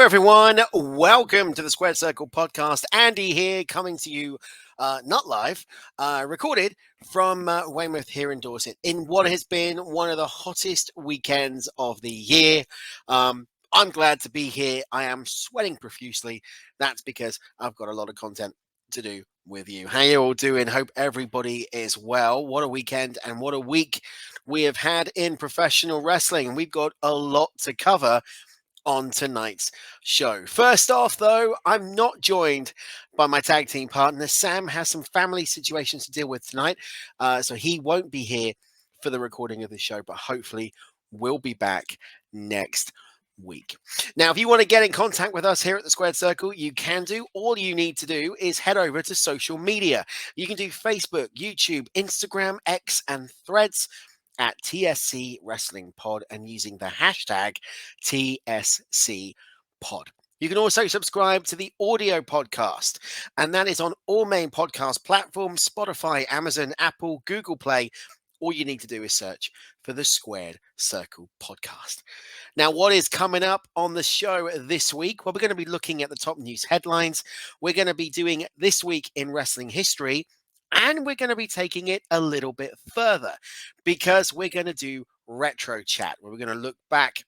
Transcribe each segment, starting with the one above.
everyone. Welcome to the Squared Circle podcast. Andy here, coming to you, not live, recorded from Weymouth here in Dorset, in what has been one of the hottest weekends of the year. I'm glad to be here. I am sweating profusely. That's because I've got a lot of content to do with you. How you all doing? Hope everybody is well. What a weekend and what a week we have had in professional wrestling. We've got a lot to cover on tonight's show. First off, though, I'm not joined by my tag team partner. Sam has some family situations to deal with tonight, so he won't be here for the recording of the show, but hopefully we'll be back next week. Now, if you want to get in contact with us here at the Squared Circle, you can do. All you need to do is head over to social media. You can do Facebook, YouTube, Instagram, X, and Threads at TSC Wrestling Pod and using the hashtag TSC Pod. You can also subscribe to the audio podcast, and that is on all main podcast platforms: Spotify, Amazon, Apple, Google Play. All you need to do is search for the Squared Circle podcast. Now, what is coming up on the show this week? Well, we're going to be looking at the top news headlines. We're going to be doing This Week in Wrestling History, and we're going to be taking it a little bit further because we're going to do retro chat, where we're going to look back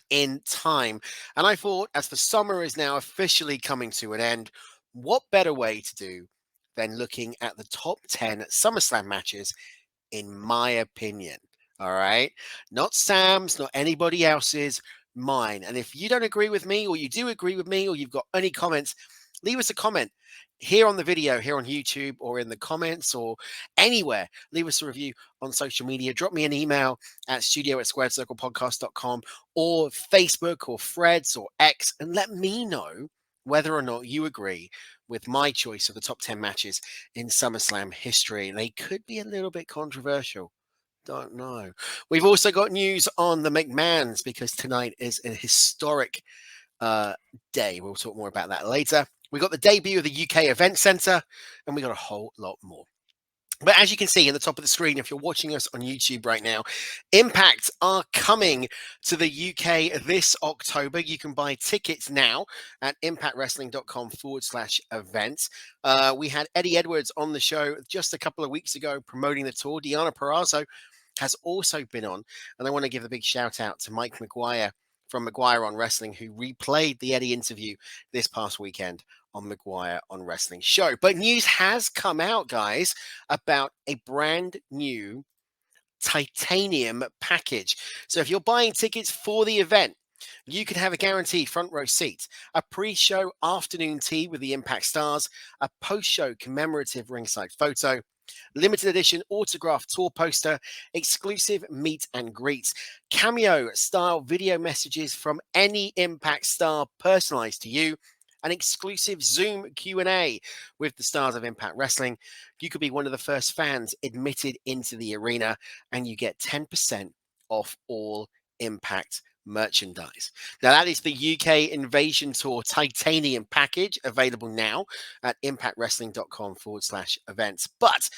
in time. And I thought, as the summer is now officially coming to an end, what better way to do than looking at the top 10 SummerSlam matches, in my opinion. All right. Not Sam's, not anybody else's, mine. And if you don't agree with me, or you do agree with me, or you've got any comments, leave us a comment here on the video, here on YouTube, or in the comments, or anywhere. Leave us a review on social media. Drop me an email at studio@squaredcirclepodcast.com, or Facebook, or Threads, or X, and let me know whether or not you agree with my choice of the top 10 matches in SummerSlam history. They could be a little bit controversial. Don't know. We've also got news on the McMahons, because tonight is a historic day. We'll talk more about that later. We got the debut of the UK Event Centre, and we got a whole lot more. But as you can see in the top of the screen, if you're watching us on YouTube right now, Impact are coming to the UK this October. You can buy tickets now at impactwrestling.com/events. We had Eddie Edwards on the show just a couple of weeks ago promoting the tour. Deonna Purrazzo has also been on, and I want to give a big shout out to Mike McGuire from McGuire on Wrestling, who replayed the Eddie interview this past weekend on McGuire on Wrestling show. But news has come out, guys, about a brand new titanium package. So if you're buying tickets for the event, you can have a guaranteed front row seat, a pre-show afternoon tea with the Impact stars, a post-show commemorative ringside photo, limited edition autograph tour poster, exclusive meet and greets, cameo style video messages from any Impact star personalized to you, an exclusive Zoom Q&A with the stars of Impact Wrestling. You could be one of the first fans admitted into the arena, and you get 10% off all Impact merchandise. Now, that is the UK Invasion Tour Titanium package, available now at impactwrestling.com/events. But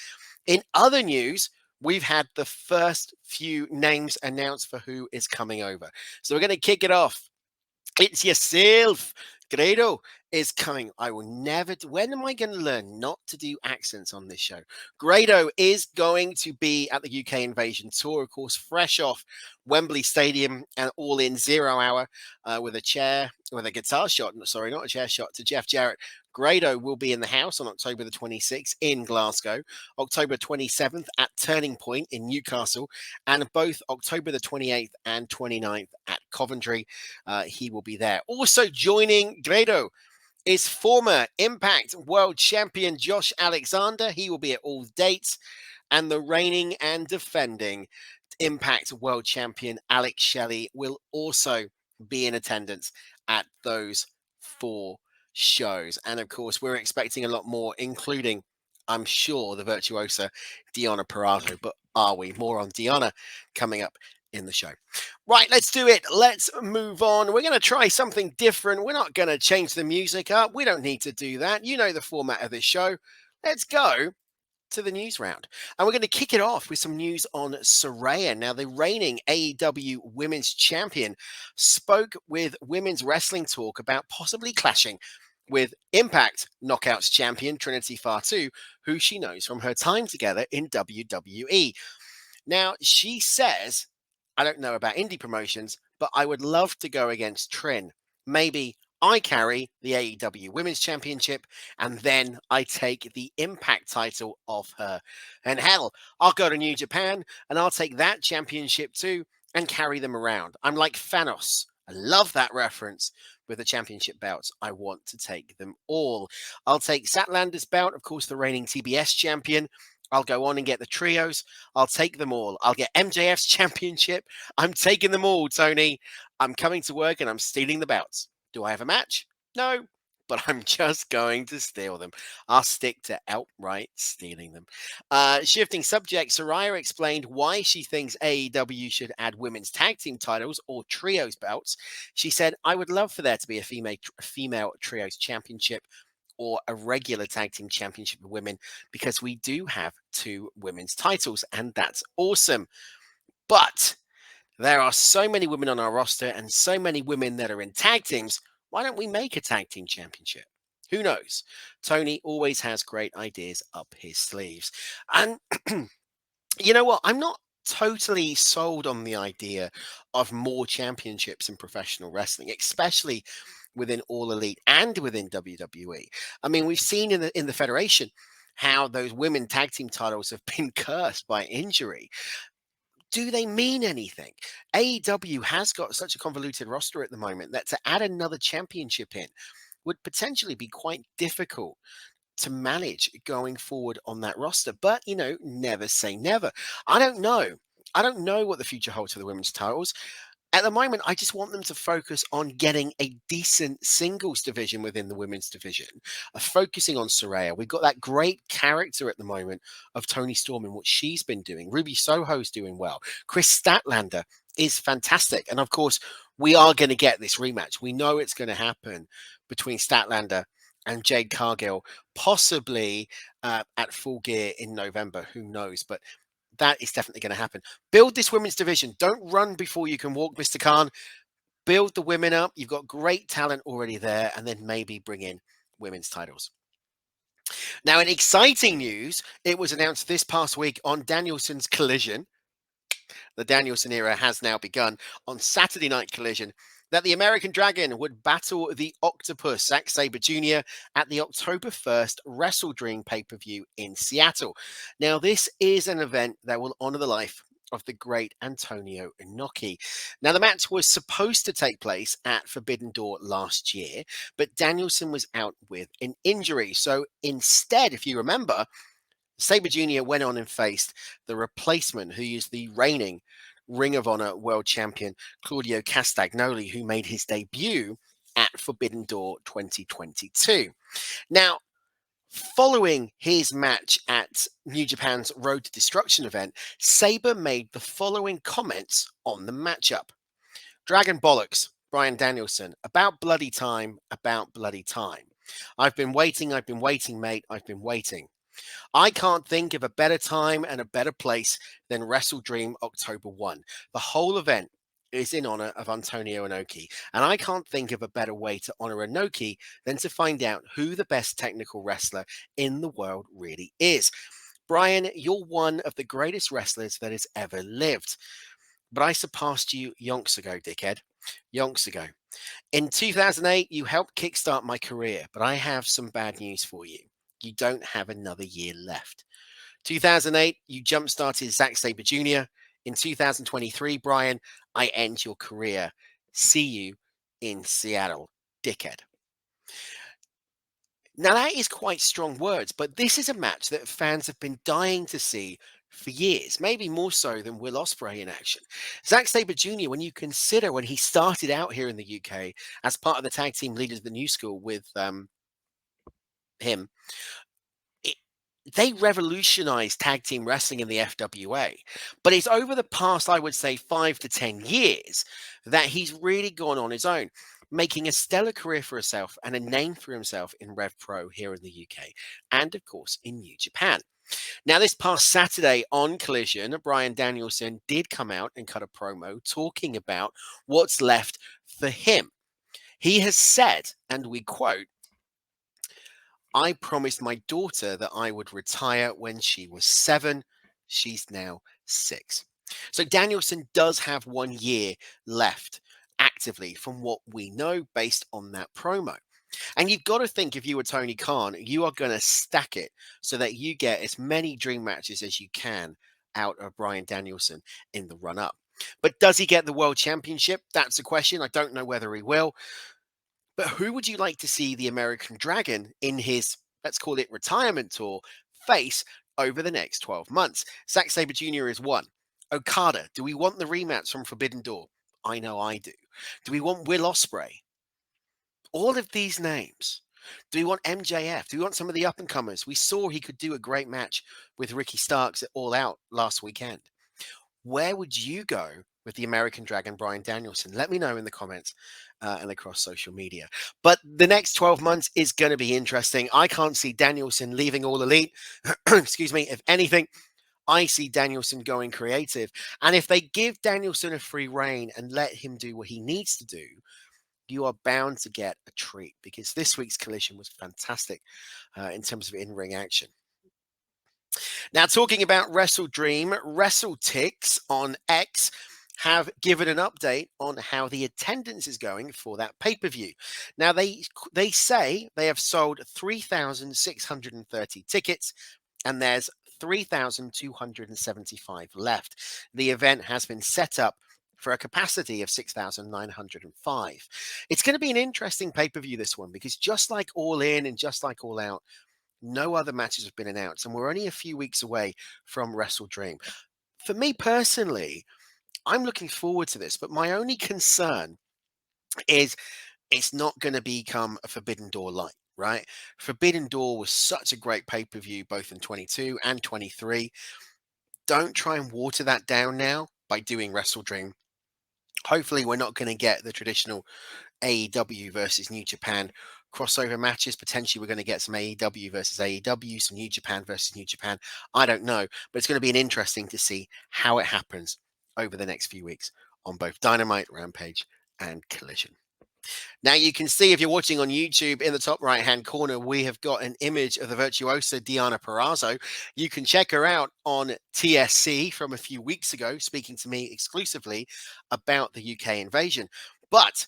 in other news, we've had the first few names announced for who is coming over. So we're going to kick it off. It's yourself. Grado is coming. I will never do. When am I going to learn not to do accents on this show? Grado is going to be at the UK Invasion Tour, of course, fresh off Wembley Stadium and All In 0 Hour with a guitar shot. Sorry, not a chair shot, to Jeff Jarrett. Grado will be in the house on October the 26th in Glasgow, October 27th at Turning Point in Newcastle, and both October the 28th and 29th at Coventry. He will be there. Also joining Grado is former Impact World Champion Josh Alexander. He will be at all dates. And the reigning and defending Impact World Champion Alex Shelley will also be in attendance at those 4 shows. And of course, we're expecting a lot more, including, I'm sure, the virtuosa Deonna Purrazzo. But are we? More on Deonna coming up in the show. Right, let's do it. Let's move on. We're going to try something different. We're not going to change the music up. We don't need to do that. You know the format of this show. Let's go to the news round. And we're going to kick it off with some news on Saraya. Now, the reigning AEW Women's Champion spoke with Women's Wrestling Talk about possibly clashing with Impact Knockouts champion Trinity Fatu, who she knows from her time together in WWE. Now, she says, I don't know about indie promotions, but I would love to go against Trin. Maybe I carry the AEW Women's Championship and then I take the Impact title off her. And hell, I'll go to New Japan and I'll take that championship too and carry them around. I'm like Thanos. I love that reference. With the championship belts, I want to take them all. I'll take Statlander's belt, of course, the reigning TBS champion. I'll go on and get the trios. I'll take them all. I'll get MJF's championship. I'm taking them all, Tony. I'm coming to work and I'm stealing the belts. Do I have a match? No, but I'm just going to steal them. I'll stick to outright stealing them. Shifting subject, Saraya explained why she thinks AEW should add women's tag team titles or trios belts. She said, I would love for there to be a female trios championship or a regular tag team championship of women, because we do have 2 women's titles, and that's awesome. But there are so many women on our roster and so many women that are in tag teams. Why don't we make a tag team championship? Who knows? Tony always has great ideas up his sleeves. And you know what? I'm not totally sold on the idea of more championships in professional wrestling, especially within All Elite and within WWE. I mean, we've seen in the Federation how those women tag team titles have been cursed by injury. Do they mean anything? AEW has got such a convoluted roster at the moment that to add another championship in would potentially be quite difficult to manage going forward on that roster. But, never say never. I don't know. I don't know what the future holds for the women's titles. At the moment, I just want them to focus on getting a decent singles division within the women's division, focusing on Saraya. We've got that great character at the moment of Toni Storm and what she's been doing. Ruby Soho's doing well. Chris Statlander is fantastic. And of course, we are going to get this rematch. We know it's going to happen between Statlander and Jade Cargill, possibly at Full Gear in November. Who knows? But that is definitely going to happen. Build this women's division. Don't run before you can walk, Mr. Khan. Build the women up. You've got great talent already there, and then maybe bring in women's titles. Now, in exciting news, it was announced this past week on Danielson's Collision. The Danielson era has now begun on Saturday Night Collision, that the American Dragon would battle the Octopus, Zack Sabre Jr., at the October 1st Wrestle Dream pay-per-view in Seattle. Now, this is an event that will honor the life of the great Antonio Inoki. Now, the match was supposed to take place at Forbidden Door last year, but Danielson was out with an injury. So instead, if you remember, Sabre Jr. went on and faced the replacement, who is the reigning Ring of Honor World Champion Claudio Castagnoli, who made his debut at Forbidden Door 2022. Now, following his match at New Japan's Road to Destruction event, Sabre made the following comments on the matchup. Dragon bollocks, Bryan Danielson. About bloody time, about bloody time. I've been waiting, mate. I've been waiting. I can't think of a better time and a better place than Wrestle Dream October 1. The whole event is in honor of Antonio Inoki, and I can't think of a better way to honor Inoki than to find out who the best technical wrestler in the world really is. Bryan, you're one of the greatest wrestlers that has ever lived, but I surpassed you yonks ago, dickhead. Yonks ago. In 2008, you helped kickstart my career, but I have some bad news for you. You don't have another year left. 2008, you jump-started Zack Sabre Jr. In 2023, Bryan, I end your career. See you in Seattle, dickhead. Now, that is quite strong words, but this is a match that fans have been dying to see for years, maybe more so than Will Ospreay in action. Zack Sabre Jr., when you consider when he started out here in the UK as part of the tag team leaders of the New School with him, they revolutionized tag team wrestling in the FWA. But it's over the past, I would say, 5 to 10 years that he's really gone on his own, making a stellar career for himself and a name for himself in Rev Pro here in the UK and, of course, in New Japan. Now, this past Saturday on Collision, Bryan Danielson did come out and cut a promo talking about what's left for him. He has said, and we quote, "I promised my daughter that I would retire when she was 7. She's now 6." So Danielson does have 1 year left actively from what we know based on that promo. And you've got to think, if you were Tony Khan, you are going to stack it so that you get as many dream matches as you can out of Bryan Danielson in the run up. But does he get the world championship? That's a question. I don't know whether he will. But who would you like to see the American Dragon in his, let's call it, retirement tour face over the next 12 months? Zack Sabre Jr. is one. Okada, do we want the rematch from Forbidden Door? I know I do. Do we want Will Ospreay? All of these names. Do we want MJF? Do we want some of the up and comers? We saw he could do a great match with Ricky Starks at All Out last weekend. Where would you go with the American Dragon, Bryan Danielson? Let me know in the comments and across social media. But the next 12 months is going to be interesting. I can't see Danielson leaving All Elite. Excuse me. If anything, I see Danielson going creative. And if they give Danielson a free reign and let him do what he needs to do, you are bound to get a treat, because this week's Collision was fantastic in terms of in-ring action. Now, talking about Wrestle Dream, WrestleTix on X have given an update on how the attendance is going for that pay-per-view. Now, they say they have sold 3,630 tickets, and there's 3,275 left. The event has been set up for a capacity of 6,905. It's going to be an interesting pay-per-view, this one, because just like All In and just like All Out, no other matches have been announced, and we're only a few weeks away from Wrestle Dream. For me personally, I'm looking forward to this, but my only concern is it's not going to become a Forbidden Door light, right? Forbidden Door was such a great pay-per-view both in 22 and 23. Don't try and water that down now by doing Wrestle Dream. Hopefully, we're not going to get the traditional AEW versus New Japan crossover matches. Potentially, we're going to get some AEW versus AEW, some New Japan versus New Japan. I don't know, but it's going to be interesting to see how it happens over the next few weeks on both Dynamite, Rampage, and Collision. Now, you can see, if you're watching on YouTube, in the top right-hand corner, we have got an image of the virtuosa Deonna Purrazzo. You can check her out on TSC from a few weeks ago, speaking to me exclusively about the UK invasion. But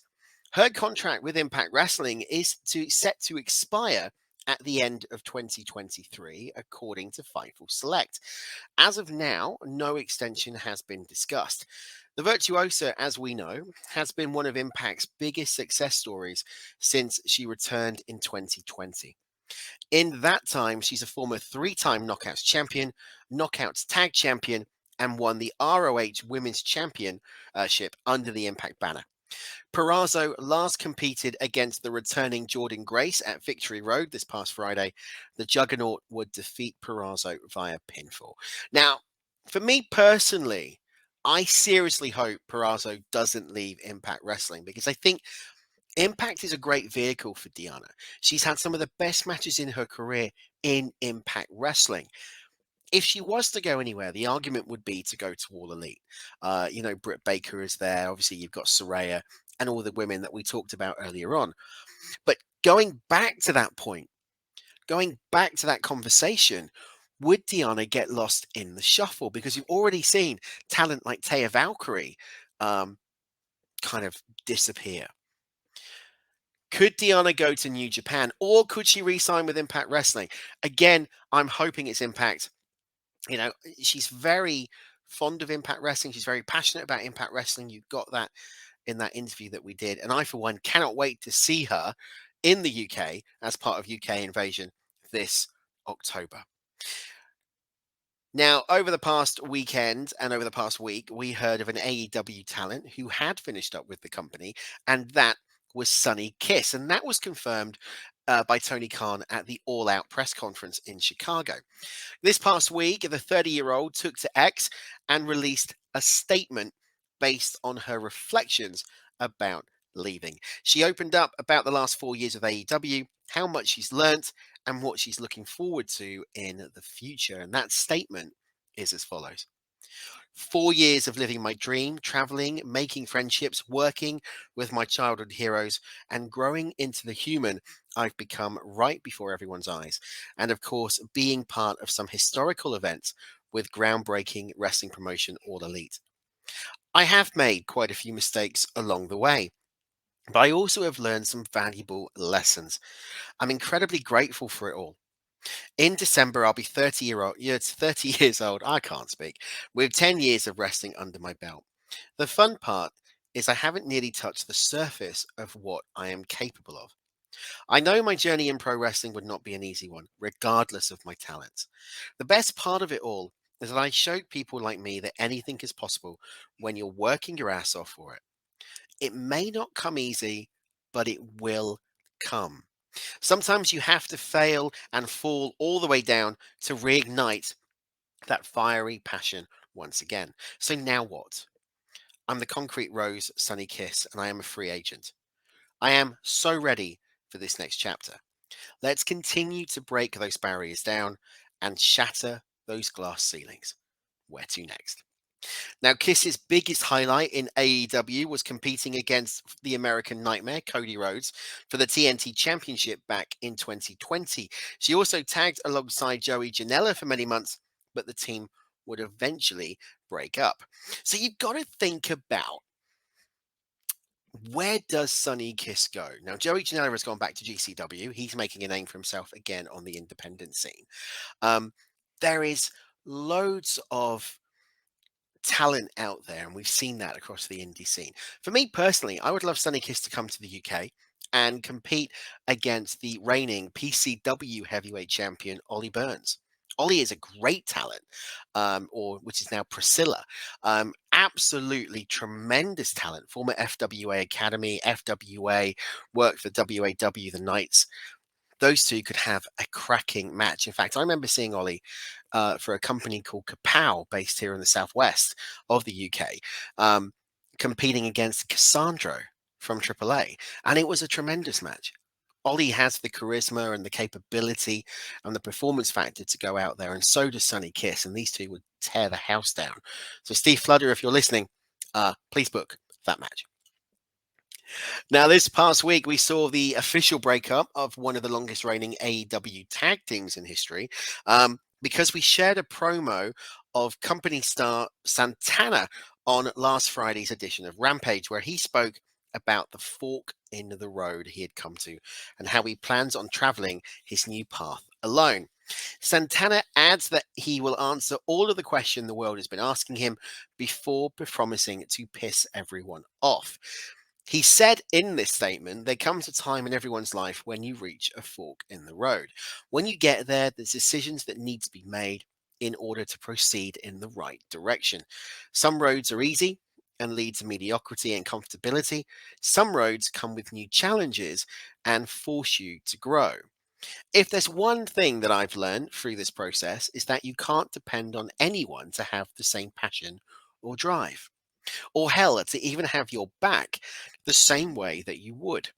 her contract with Impact Wrestling is set to expire at the end of 2023, according to Fightful Select. As of now, no extension has been discussed. The Virtuosa, as we know, has been one of Impact's biggest success stories since she returned in 2020. In that time, she's a former 3-time Knockouts champion, Knockouts Tag Champion, and won the ROH Women's Championship under the Impact banner. Purrazzo last competed against the returning Jordan Grace at Victory Road this past Friday. The Juggernaut would defeat Purrazzo via pinfall. Now, for me personally, I seriously hope Purrazzo doesn't leave Impact Wrestling, because I think Impact is a great vehicle for Deonna. She's had some of the best matches in her career in Impact Wrestling. If she was to go anywhere, the argument would be to go to All Elite. Britt Baker is there. Obviously, you've got Saraya and all the women that we talked about earlier on. But going back to that point, going back to that conversation, would Deonna get lost in the shuffle? Because you've already seen talent like Taya Valkyrie kind of disappear. Could Deonna go to New Japan, or could she re-sign with Impact Wrestling? Again, I'm hoping it's Impact. She's very fond of Impact Wrestling. She's very passionate about Impact Wrestling. You got that in that interview that we did. And I, for one, cannot wait to see her in the UK as part of UK Invasion this October. Now, over the past weekend and over the past week, we heard of an AEW talent who had finished up with the company, and that was Sonny Kiss. And that was confirmed by Tony Khan at the All Out press conference in Chicago. This past week, the 30-year-old took to X and released a statement based on her reflections about leaving. She opened up about the last 4 years of AEW how much she's learnt, and what she's looking forward to in the future. And that statement is as follows: 4 years of living my dream, traveling, making friendships, working with my childhood heroes, and growing into the human I've become right before everyone's eyes. And of course, being part of some historical events with groundbreaking wrestling promotion All Elite. I have made quite a few mistakes along the way, but I also have learned some valuable lessons. I'm incredibly grateful for it all. In December, I'll be 30 year old. Yeah, it's 30 years old. I can't speak. With 10 years of wrestling under my belt. The fun part is I haven't nearly touched the surface of what I am capable of. I know my journey in pro wrestling would not be an easy one, regardless of my talents. The best part of it all is that I showed people like me that anything is possible when you're working your ass off for it. It may not come easy, but it will come. Sometimes you have to fail and fall all the way down to reignite that fiery passion once again. So now what? I'm the Concrete Rose Sunny Kiss, and I am a free agent. I am so ready for this next chapter. Let's continue to break those barriers down and shatter those glass ceilings. Where to next? Now, Kiss's biggest highlight in AEW was competing against the American Nightmare, Cody Rhodes, for the TNT Championship back in 2020. She also tagged alongside Joey Janela for many months, but the team would eventually break up. So you've got to think about, where does Sonny Kiss go? Now, Joey Janela has gone back to GCW. He's making a name for himself again on the independent scene. Um, there is loads of talent out there, and we've seen that across the indie scene. For me personally, I would love Sunny Kiss to come to the UK and compete against the reigning PCW heavyweight champion Ollie Burns. Ollie is a great talent, or which is now Priscilla. Absolutely tremendous talent. Former FWA Academy, FWA, worked for WAW the Knights. Those two could have a cracking match. In fact, I remember seeing Ollie for a company called Kapow, based here in the southwest of the UK, competing against Cassandro from AAA, and it was a tremendous match. Ollie has the charisma and the capability and the performance factor to go out there, and so does Sonny Kiss, and these two would tear the house down. So, Steve Fludder, if you're listening, please book that match. Now, this past week, we saw the official breakup of one of the longest reigning AEW tag teams in history, because we shared a promo of company star Santana on last Friday's edition of Rampage, where he spoke about the fork in the road he had come to and how he plans on traveling his new path alone. Santana adds that he will answer all of the questions the world has been asking him before promising to piss everyone off. He said in this statement, there comes a time in everyone's life when you reach a fork in the road. When you get there, there's decisions that need to be made in order to proceed in the right direction. Some roads are easy and lead to mediocrity and comfortability. Some roads come with new challenges and force you to grow. If there's one thing that I've learned through this process, is that you can't depend on anyone to have the same passion or drive, or hell, to even have your back the same way that you would.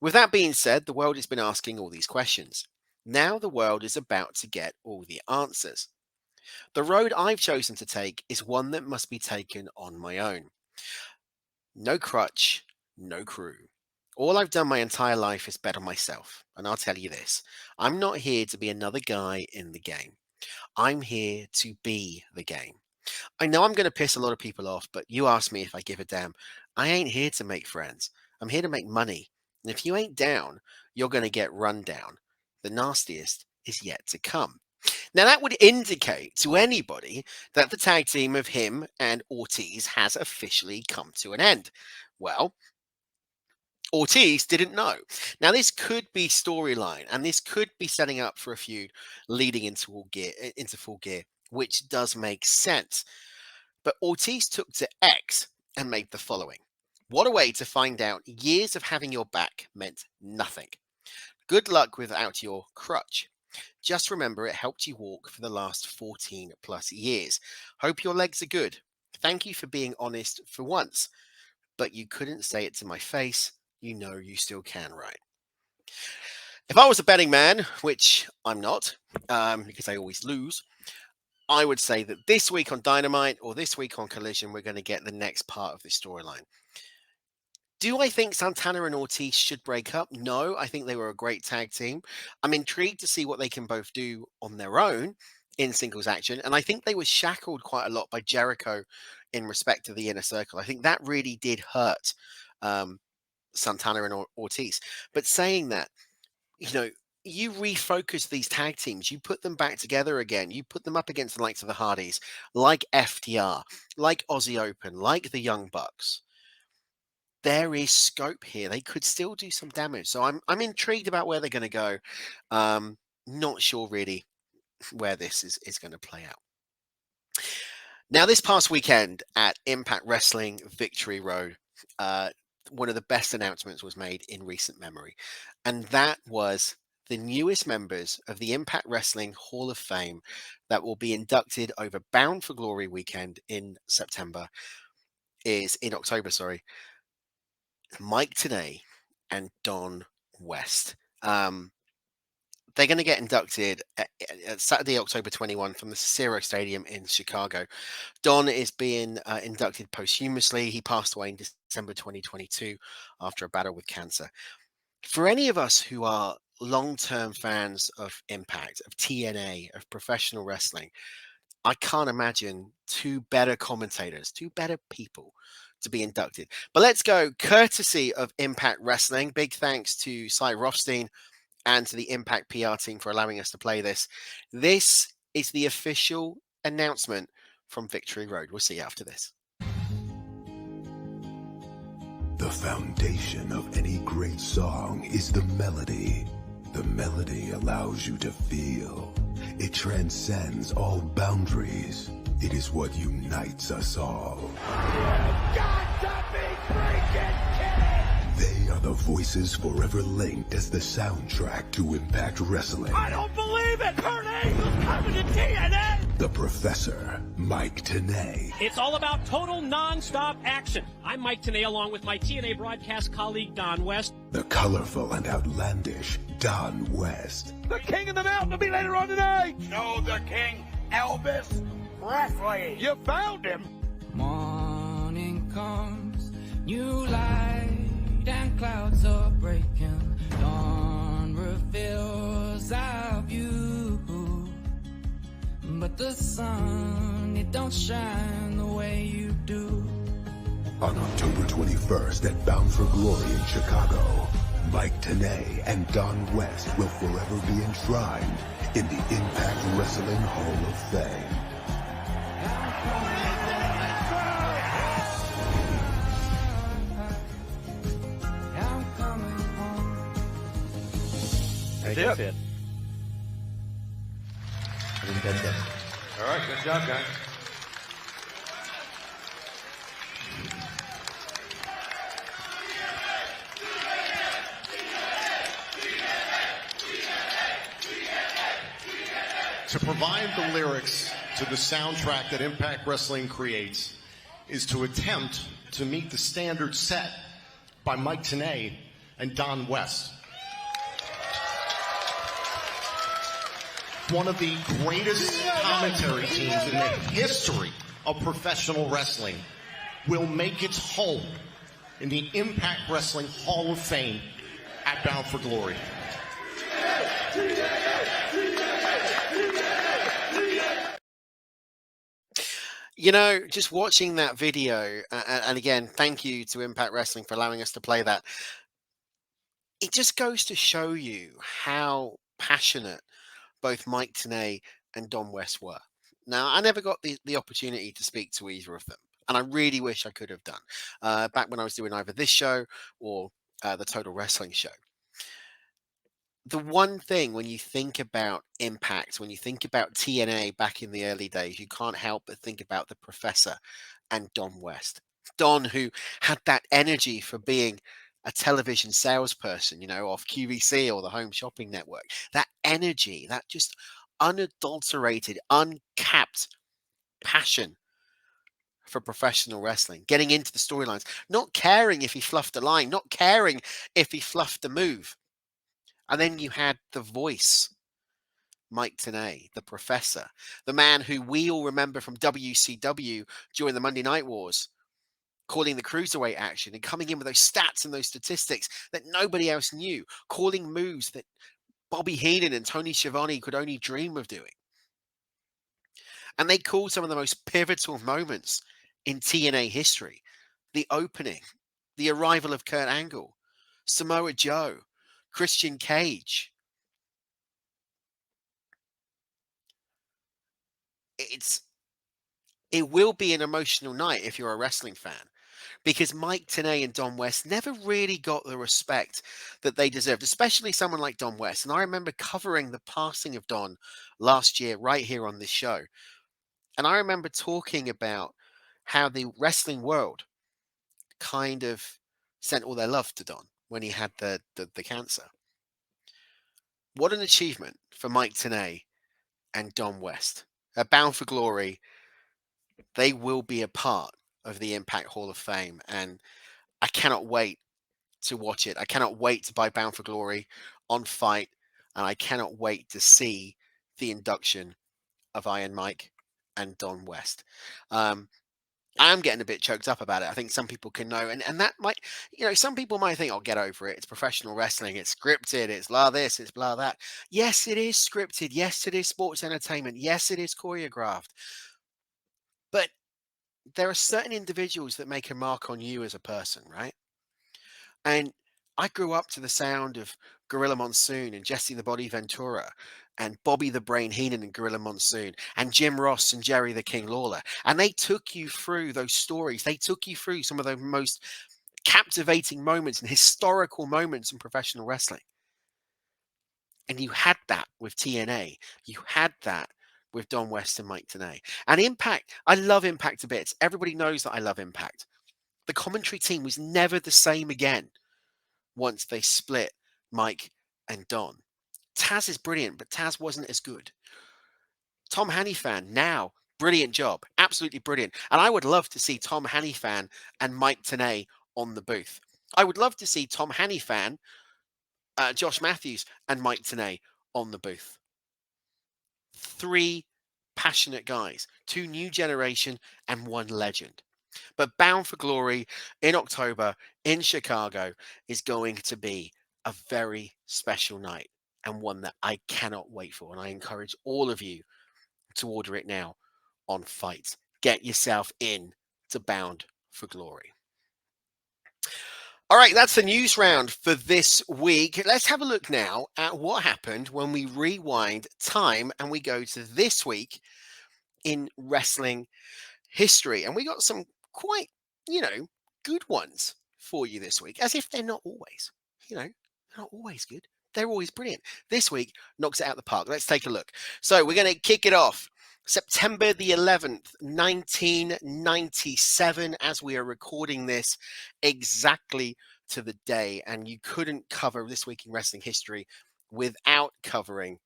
With that being said, the world has been asking all these questions. Now the world is about to get all the answers. The road I've chosen to take is one that must be taken on my own. No crutch, no crew. All I've done my entire life is bet on myself. And I'll tell you this, I'm not here to be another guy in the game. I'm here to be the game. I know I'm going to piss a lot of people off, but you ask me if I give a damn. I ain't here to make friends. I'm here to make money. And if you ain't down, you're going to get run down. The nastiest is yet to come. Now, that would indicate to anybody that the tag team of him and Ortiz has officially come to an end. Well, Ortiz didn't know. Now, this could be storyline, and this could be setting up for a feud leading into full gear, which does make sense. But Ortiz took to X and made the following. What a way to find out years of having your back meant nothing. Good luck without your crutch. Just remember it helped you walk for the last 14 plus years. Hope your legs are good. Thank you for being honest for once, but you couldn't say it to my face. You know you still can, right? If I was a betting man, which I'm not, because I always lose, I would say that this week on Dynamite or this week on Collision, we're going to get the next part of this storyline. Do I think Santana and Ortiz should break up? No, I think they were a great tag team. I'm intrigued to see what they can both do on their own in singles action. And I think they were shackled quite a lot by Jericho in respect to the Inner Circle. I think that really did hurt Santana and Ortiz. But saying that, you know, you refocus these tag teams, you put them back together again, you put them up against the likes of the Hardys, like FTR, like Aussie Open, like the Young Bucks. There is scope here. They could still do some damage. So I'm intrigued about where they're going to go. Not sure really where this is going to play out. Now, this past weekend at Impact Wrestling Victory Road, one of the best announcements was made in recent memory. And that was the newest members of the Impact Wrestling Hall of Fame that will be inducted over Bound for Glory weekend in October, sorry. Mike Tenay and Don West. They're going to get inducted at Saturday, October 21 from the Cicero Stadium in Chicago. Don is being inducted posthumously. He passed away in December 2022 after a battle with cancer. For any of us who are long-term fans of Impact, of TNA, of professional wrestling, I can't imagine two better commentators, two better people to be inducted. But let's go courtesy of Impact Wrestling. Big thanks to Cy Rothstein and to the Impact PR team for allowing us to play this. This is the official announcement from Victory Road. We'll see you after this. The foundation of any great song is the melody. The melody allows you to feel. It transcends all boundaries. It is what unites us all. You've got to be freaking kidding! They are the voices forever linked as the soundtrack to Impact Wrestling. I don't believe it! Kurt Angle's coming to TNA! The Professor, Mike Tenay. It's all about total non-stop action. I'm Mike Tenay along with my TNA broadcast colleague Don West. The colorful and outlandish Don West. The king of the mountain will be later on tonight! No, the king, Elvis Presley. You found him! Morning comes, new light and clouds are breaking. Dawn reveals our view. But the sun, it don't shine the way you do. On October 21st at Bound for Glory in Chicago, Mike Tenay and Don West will forever be enshrined in the Impact Wrestling Hall of Fame. I'm coming home. That's it. I didn't catch that. All right, good job, guys. To provide the lyrics to the soundtrack that Impact Wrestling creates is to attempt to meet the standard set by Mike Tenay and Don West. One of the greatest commentary teams in the history of professional wrestling will make its home in the Impact Wrestling Hall of Fame at Bound for Glory. You know, just watching that video, and again, thank you to Impact Wrestling for allowing us to play that. It just goes to show you how passionate both Mike Tenay and Don West were. Now, I never got the opportunity to speak to either of them, and I really wish I could have done back when I was doing either this show or the Total Wrestling show. The one thing when you think about Impact, when you think about TNA back in the early days, you can't help but think about the Professor and Don West. Don, who had that energy for being a television salesperson, you know, off QVC or the Home Shopping Network. That energy, that just unadulterated, uncapped passion for professional wrestling, getting into the storylines, not caring if he fluffed a line, not caring if he fluffed a move. And then you had the voice, Mike Tenay, the professor, the man who we all remember from WCW during the Monday Night Wars, calling the cruiserweight action and coming in with those stats and those statistics that nobody else knew, calling moves that Bobby Heenan and Tony Schiavone could only dream of doing. And they called some of the most pivotal moments in TNA history. The opening, the arrival of Kurt Angle, Samoa Joe, Christian Cage. It will be an emotional night if you're a wrestling fan, because Mike Tenay and Don West never really got the respect that they deserved, especially someone like Don West. And I remember covering the passing of Don last year right here on this show. And I remember talking about how the wrestling world kind of sent all their love to Don when he had the cancer. What an achievement for Mike Tenay and Don West. Bound for Glory, they will be a part of the Impact Hall of Fame. And I cannot wait to watch it. I cannot wait to buy Bound for Glory on Fight. And I cannot wait to see the induction of Iron Mike and Don West. I'm getting a bit choked up about it. I think some people can know. And that might, some people might think, oh, get over it. It's professional wrestling. It's scripted. It's blah this. It's blah that. Yes, it is scripted. Yes, it is sports entertainment. Yes, it is choreographed. But there are certain individuals that make a mark on you as a person, right? And I grew up to the sound of Gorilla Monsoon and Jesse the Body Ventura and Bobby the Brain Heenan and Gorilla Monsoon and Jim Ross and Jerry the King Lawler. And they took you through those stories. They took you through some of the most captivating moments and historical moments in professional wrestling. And you had that with TNA. You had that with Don West and Mike Tenay. And Impact, I love Impact a bit. Everybody knows that I love Impact. The commentary team was never the same again once they split Mike and Don. Taz is brilliant, but Taz wasn't as good. Tom Hannifan, now, brilliant job. Absolutely brilliant. And I would love to see Tom Hannifan and Mike Tenay on the booth. I would love to see Tom Hannifan, Josh Matthews, and Mike Tenay on the booth. 3 passionate guys, 2 new generation and 1 legend. But Bound for Glory in October in Chicago is going to be a very special night and one that I cannot wait for. And I encourage all of you to order it now on Fight. Get yourself in to Bound for Glory. All right, that's the news round for this week. Let's have a look now at what happened when we rewind time and we go to this week in wrestling history. And we got some quite, good ones for you this week, as if they're not always, they're not always good. They're always brilliant. This week knocks it out of the park. Let's take a look. So we're going to kick it off. September the 11th, 1997, as we are recording this exactly to the day. And you couldn't cover This Week in Wrestling History without covering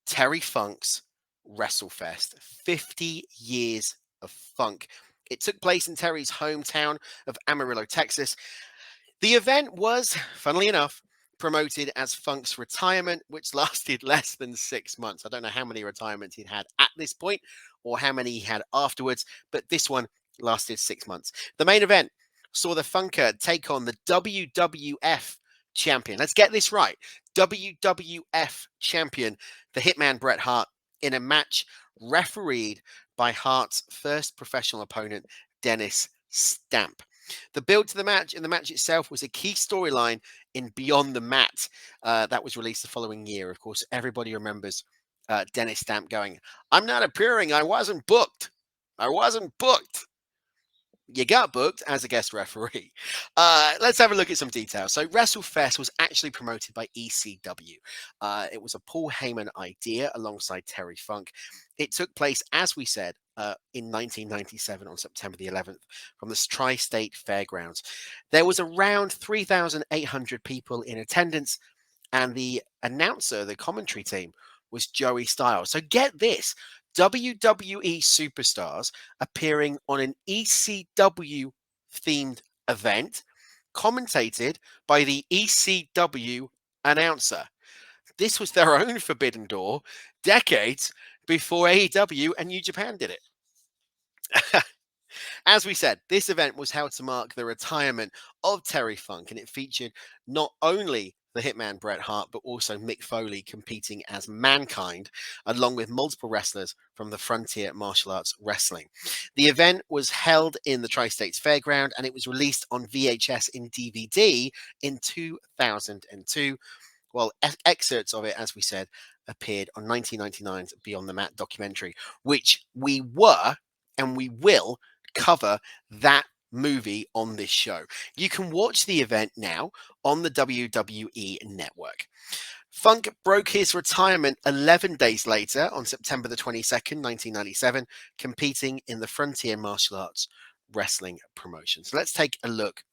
Terry Funk's WrestleFest. 50 years of funk. It took place in Terry's hometown of Amarillo, Texas. The event was, funnily enough, promoted as Funk's retirement, which lasted less than 6 months. I don't know how many retirements he'd had at this point or how many he had afterwards, but this one lasted 6 months. The main event saw the Funker take on the WWF champion. Let's get this right. WWF champion, the Hitman Bret Hart, in a match refereed by Hart's first professional opponent, Dennis Stamp. The build to the match and the match itself was a key storyline in Beyond the Mat. That was released the following year. Of course, everybody remembers Dennis Stamp going, "I'm not appearing. I wasn't booked. I wasn't booked." You got booked as a guest referee. Let's have a look at some details. So WrestleFest was actually promoted by ECW. It was a Paul Heyman idea alongside Terry Funk. It took place, as we said, in 1997 on September the 11th from the Tri-State Fairgrounds. There was around 3,800 people in attendance, and the announcer, the commentary team, was Joey Styles. So get this. WWE superstars appearing on an ECW themed event commentated by the ECW announcer. This was their own forbidden door decades before AEW and New Japan did it. As we said, this event was held to mark the retirement of Terry Funk, and it featured not only the Hitman Bret Hart, but also Mick Foley competing as Mankind, along with multiple wrestlers from the Frontier Martial Arts Wrestling. The event was held in the Tri-States Fairground, and it was released on VHS and DVD in 2002, while excerpts of it, as we said, appeared on 1999's Beyond the Mat documentary, which we were and we will cover that movie on this show. You can watch the event now on the WWE Network. Funk broke his retirement 11 days later on September the 22nd, 1997, competing in the Frontier Martial Arts Wrestling promotion. So let's take a look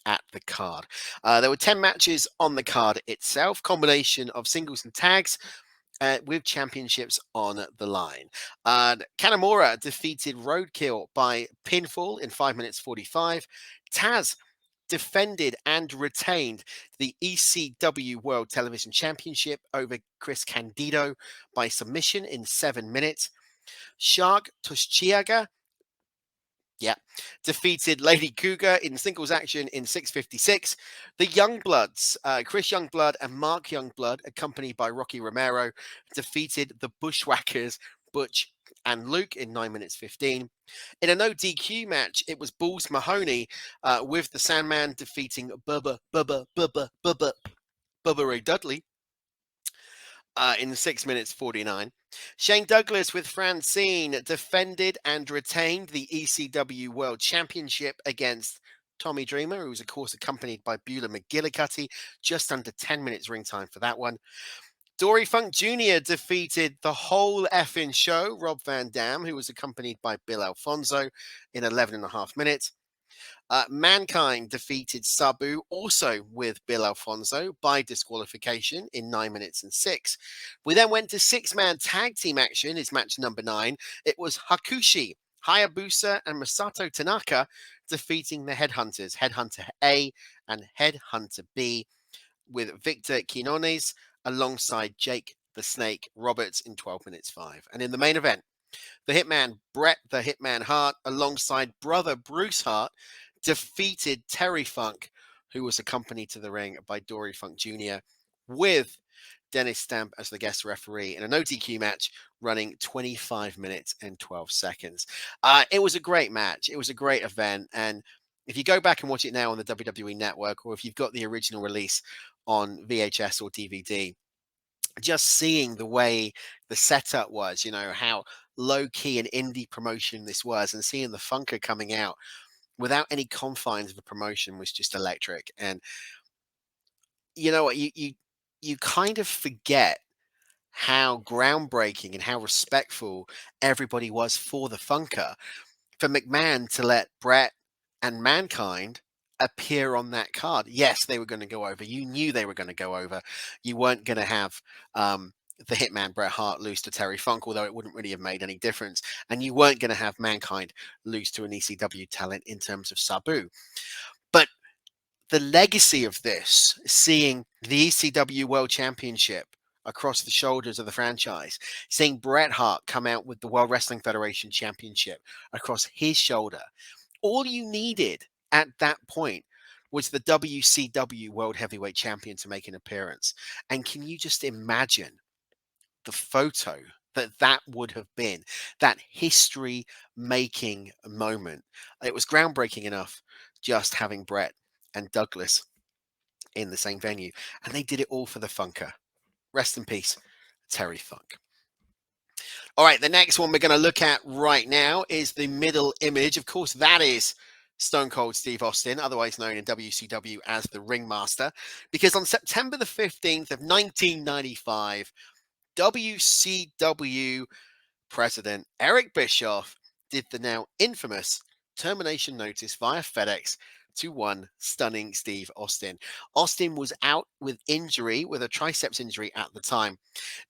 at the card. There were 10 matches on the card itself, combination of singles and tags, with championships on the line. Kanemaru defeated Roadkill by pinfall in 5 minutes 45. Taz defended and retained the ECW World Television Championship over Chris Candido by submission in 7 minutes. Shark Toshiaga defeated Lady Cougar in singles action in 6:56. The Youngbloods, Chris Youngblood and Mark Youngblood, accompanied by Rocky Romero, defeated the Bushwhackers, Butch and Luke, in 9 minutes 15. In a no DQ match, it was Balls Mahoney with the Sandman defeating Bubba Ray Dudley in 6 minutes 49. Shane Douglas with Francine defended and retained the ECW World Championship against Tommy Dreamer, who was, of course, accompanied by Beulah McGillicuddy. Just under 10 minutes ring time for that one. Dory Funk Jr. defeated the whole effing show, Rob Van Dam, who was accompanied by Bill Alfonso, in 11.5 minutes. Mankind defeated Sabu, also with Bill Alfonso, by disqualification in 9 minutes and 6. We then went to 6-man tag team action. It's match number 9. It was Hakushi, Hayabusa, and Masato Tanaka defeating the Headhunters, Headhunter A and Headhunter B, with Victor Quinones alongside Jake the Snake Roberts in 12 minutes 5. And in the main event, the Hitman Bret the Hitman Hart alongside brother Bruce Hart defeated Terry Funk, who was accompanied to the ring by Dory Funk Jr., with Dennis Stamp as the guest referee in a no DQ match running 25 minutes and 12 seconds. It was a great match. It was a great event. And if you go back and watch it now on the WWE Network, or if you've got the original release on VHS or DVD, just seeing the way the setup was, how low key and indie promotion this was, and seeing the Funker coming out without any confines of the promotion was just electric. And you know what, you kind of forget how groundbreaking and how respectful everybody was for the Funker. For McMahon to let Bret and Mankind appear on that card, yes, they were going to go over. You knew they were going to go over. You weren't going to have the Hitman Bret Hart lose to Terry Funk, although it wouldn't really have made any difference. And you weren't going to have Mankind lose to an ECW talent in terms of Sabu. But the legacy of this, seeing the ECW World Championship across the shoulders of the franchise, seeing Bret Hart come out with the World Wrestling Federation Championship across his shoulder, all you needed at that point was the WCW World Heavyweight Champion to make an appearance. And can you just imagine the photo that would have been, that history-making moment? It was groundbreaking enough just having Bret and Douglas in the same venue. And they did it all for the Funker. Rest in peace, Terry Funk. All right, the next one we're going to look at right now is the middle image. Of course, that is Stone Cold Steve Austin, otherwise known in WCW as the Ringmaster, because on September the 15th of 1995, WCW President Eric Bischoff did the now infamous termination notice via FedEx to one stunning Steve Austin. Austin was out with injury, with a triceps injury at the time.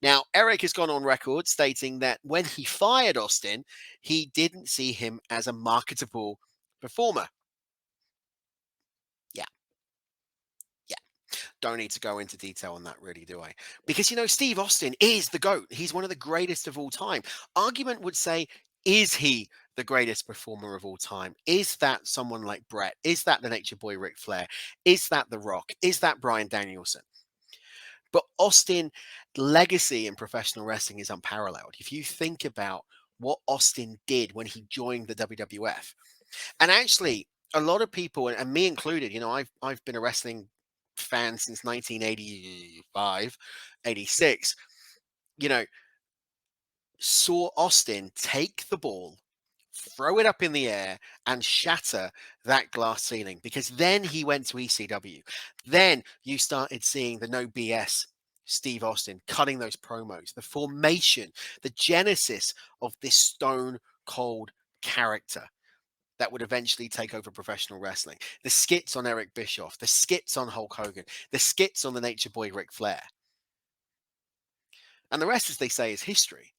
Now, Eric has gone on record stating that when he fired Austin, he didn't see him as a marketable performer. Yeah. don't need to go into detail on that, really, do I? Because, Steve Austin is the GOAT. He's one of the greatest of all time. Argument would say, is he the greatest performer of all time? Is that someone like Brett? Is that the Nature Boy Ric Flair? Is that The Rock? Is that Bryan Danielson? But Austin's legacy in professional wrestling is unparalleled. If you think about what Austin did when he joined the WWF, and actually, a lot of people, and me included, I've been a wrestling fan since 1985, 86, saw Austin take the ball, throw it up in the air, and shatter that glass ceiling, because then he went to ECW. Then you started seeing the no BS Steve Austin cutting those promos, the formation, the genesis of this stone cold character that would eventually take over professional wrestling. The skits on Eric Bischoff, the skits on Hulk Hogan, the skits on the Nature Boy Ric Flair. And the rest, as they say, is history.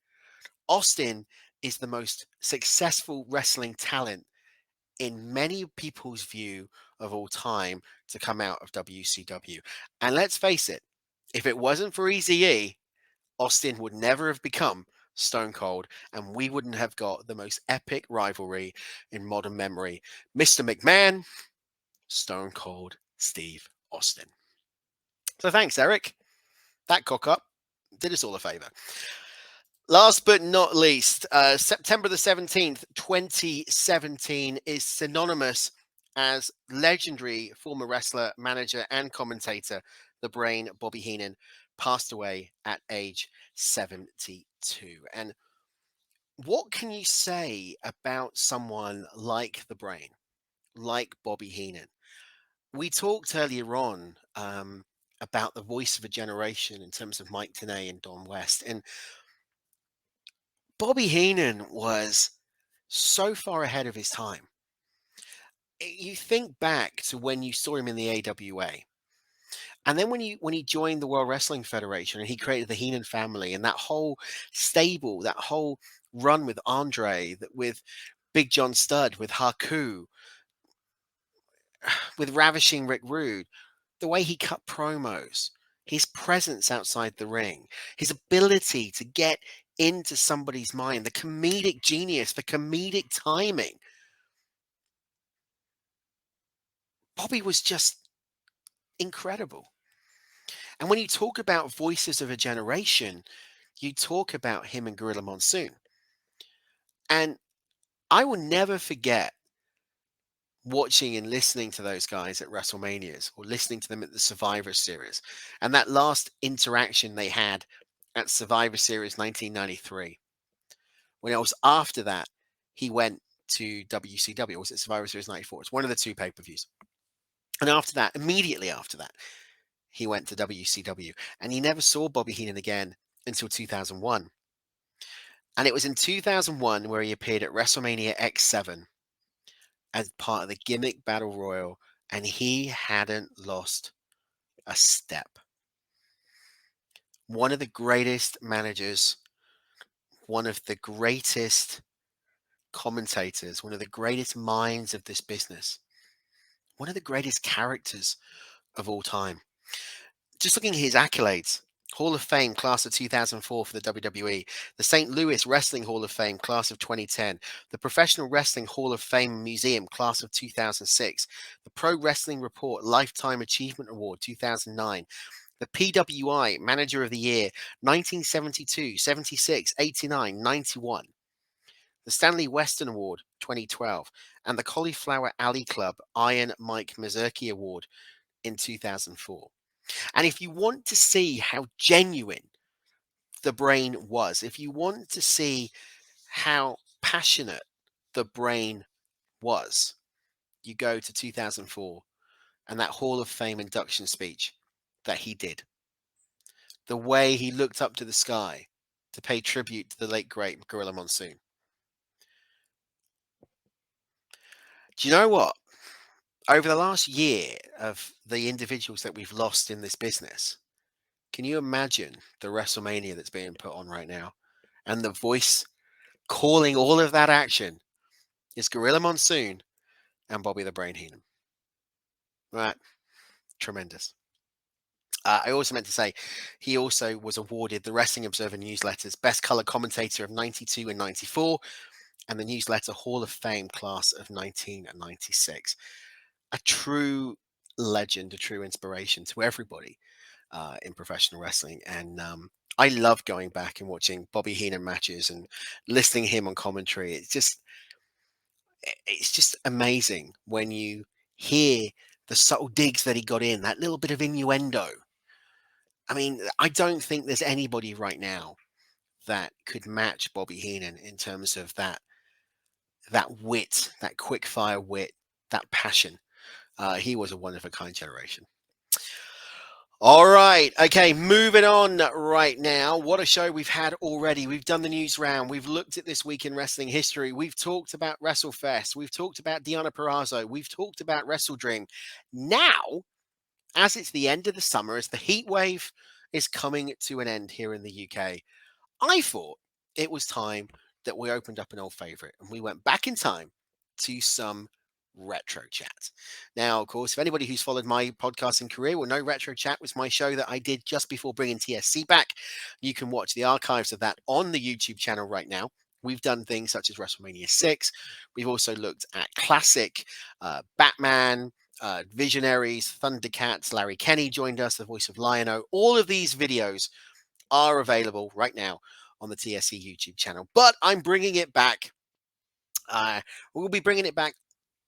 Austin is the most successful wrestling talent in many people's view of all time to come out of WCW. And let's face it, if it wasn't for Eazy-E, Austin would never have become Stone Cold, and we wouldn't have got the most epic rivalry in modern memory. Mr. McMahon, Stone Cold Steve Austin. So thanks, Eric. That cock up did us all a favor. Last but not least, September the 17th, 2017 is synonymous as legendary former wrestler, manager, and commentator, the Brain, Bobby Heenan, passed away at age 72. And what can you say about someone like the Brain, like Bobby Heenan? We talked earlier on about the voice of a generation in terms of Mike Tenay and Don West. And Bobby Heenan was so far ahead of his time. You think back to when you saw him in the AWA. And then when he joined the World Wrestling Federation and he created the Heenan family and that whole stable, that whole run with Andre, with Big John Studd, with Haku, with Ravishing Rick Rude, the way he cut promos, his presence outside the ring, his ability to get into somebody's mind, the comedic genius, the comedic timing. Bobby was just incredible. And when you talk about voices of a generation, you talk about him and Gorilla Monsoon. And I will never forget watching and listening to those guys at WrestleManias or listening to them at the Survivor Series. And that last interaction they had at Survivor Series 1993. When it was after that, he went to WCW. Or was it Survivor Series 94? It's one of the two pay-per-views. And after that, immediately after that, he went to WCW. And he never saw Bobby Heenan again until 2001. And it was in 2001 where he appeared at WrestleMania X7 as part of the Gimmick Battle Royal, and he hadn't lost a step. One of the greatest managers, one of the greatest commentators, one of the greatest minds of this business, one of the greatest characters of all time. Just looking at his accolades: Hall of Fame, class of 2004 for the WWE, the St. Louis Wrestling Hall of Fame, class of 2010, the Professional Wrestling Hall of Fame Museum, class of 2006, the Pro Wrestling Report Lifetime Achievement Award, 2009, the PWI Manager of the Year, 1972, 76, 89, 91, the Stanley Western Award, 2012, and the Cauliflower Alley Club Iron Mike Mazurki Award in 2004. And if you want to see how genuine the Brain was, if you want to see how passionate the Brain was, you go to 2004 and that Hall of Fame induction speech that he did. The way he looked up to the sky to pay tribute to the late great Gorilla Monsoon. Do you know what? Over the last year of the individuals that we've lost in this business, can you imagine the WrestleMania that's being put on right now? And the voice calling all of that action is Gorilla Monsoon and Bobby the Brain Heenan. Right. Tremendous. I also meant to say he also was awarded the Wrestling Observer Newsletter's Best Color Commentator of 92 and 94 and the Newsletter Hall of Fame class of 1996. A true legend, a true inspiration to everybody in professional wrestling. And I love going back and watching Bobby Heenan matches and listening to him on commentary. It's just amazing when you hear the subtle digs that he got in, that little bit of innuendo. I mean, I don't think there's anybody right now that could match Bobby Heenan in terms of that wit, that quick fire wit, that passion. He was a one of a kind generation. All right. Okay. Moving on right now. What a show we've had already. We've done the news round. We've looked at this week in wrestling history. We've talked about WrestleFest. We've talked about Deonna Purrazzo. We've talked about WrestleDream. Now, as it's the end of the summer, as the heat wave is coming to an end here in the UK, I thought it was time that we opened up an old favorite and we went back in time to some retro chat. Now, of course, if anybody who's followed my podcasting career will know Retro Chat was my show that I did just before bringing TSC back. You can watch the archives of that on the YouTube channel right now. We've done things such as WrestleMania 6. We've also looked at classic Batman, Visionaries, Thundercats. Larry Kenny joined us, the voice of Lion-O. All of these videos are available right now on the TSC YouTube channel. But I'm bringing it back. We'll be bringing it back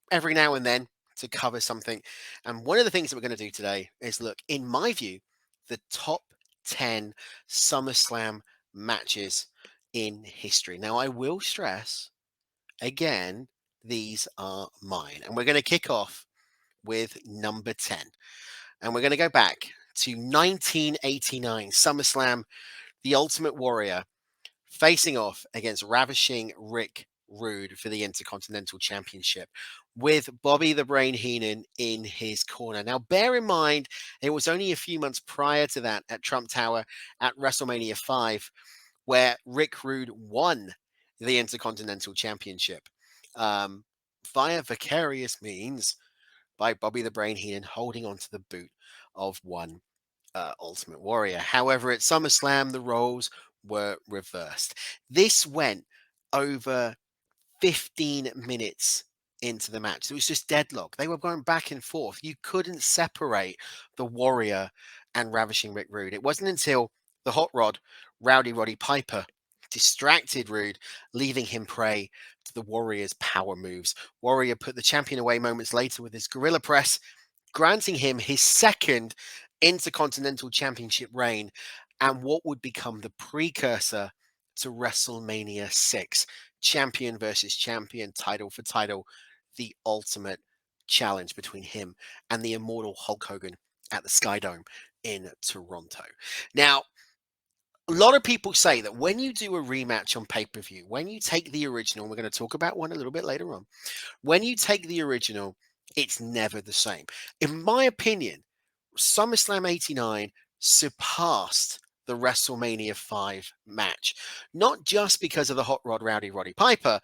every now and then to cover something. And one of the things that we're going to do today is look, in my view, the top 10 SummerSlam matches in history. Now, I will stress, again, these are mine. And we're going to kick off with number 10. And we're going to go back to 1989 SummerSlam, The Ultimate Warrior facing off against Ravishing Rick Rude for the Intercontinental Championship with Bobby the Brain Heenan in his corner. Now, bear in mind, it was only a few months prior to that at Trump Tower at WrestleMania 5 where Rick Rude won the Intercontinental Championship via vicarious means by Bobby the Brain Heenan holding onto the boot of one Ultimate Warrior. However, at SummerSlam, the roles were reversed. This went over 15 minutes into the match. It was just deadlock. They were going back and forth. You couldn't separate the Warrior and Ravishing Rick Rude. It wasn't until the Hot Rod, Rowdy Roddy Piper, distracted Rude, leaving him prey to the Warrior's power moves. Warrior put the champion away moments later with his Gorilla Press, granting him his second Intercontinental Championship reign and what would become the precursor to WrestleMania 6. Champion versus champion, title for title, the ultimate challenge between him and the immortal Hulk Hogan at the Skydome in Toronto. Now, a lot of people say that when you do a rematch on pay-per-view, when you take the original, we're going to talk about one a little bit later on, when you take the original, it's never the same. In my opinion, SummerSlam 89 surpassed the WrestleMania 5 match, not just because of the Hot Rod Rowdy Roddy Piper,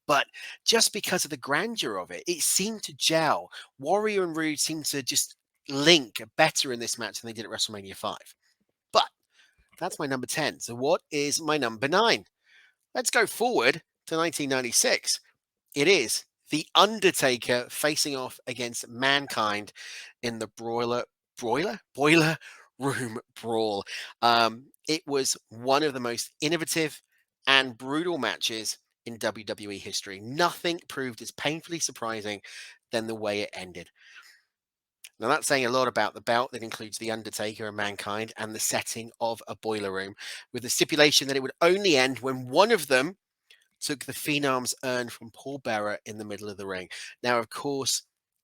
but just because of the grandeur of it. It seemed to gel. Warrior and Rude seemed to just link better in this match than they did at WrestleMania 5. But that's my number 10. So what is my number 9? Let's go forward to 1996. It is The Undertaker facing off against Mankind in the Boiler Room Brawl. It was one of the most innovative and brutal matches in WWE history. Nothing proved as painfully surprising than the way it ended. Now, that's saying a lot about the bout that includes The Undertaker and Mankind and the setting of a boiler room, with the stipulation that it would only end when one of them took the Phenom's urn from Paul Bearer in the middle of the ring. Now, of course,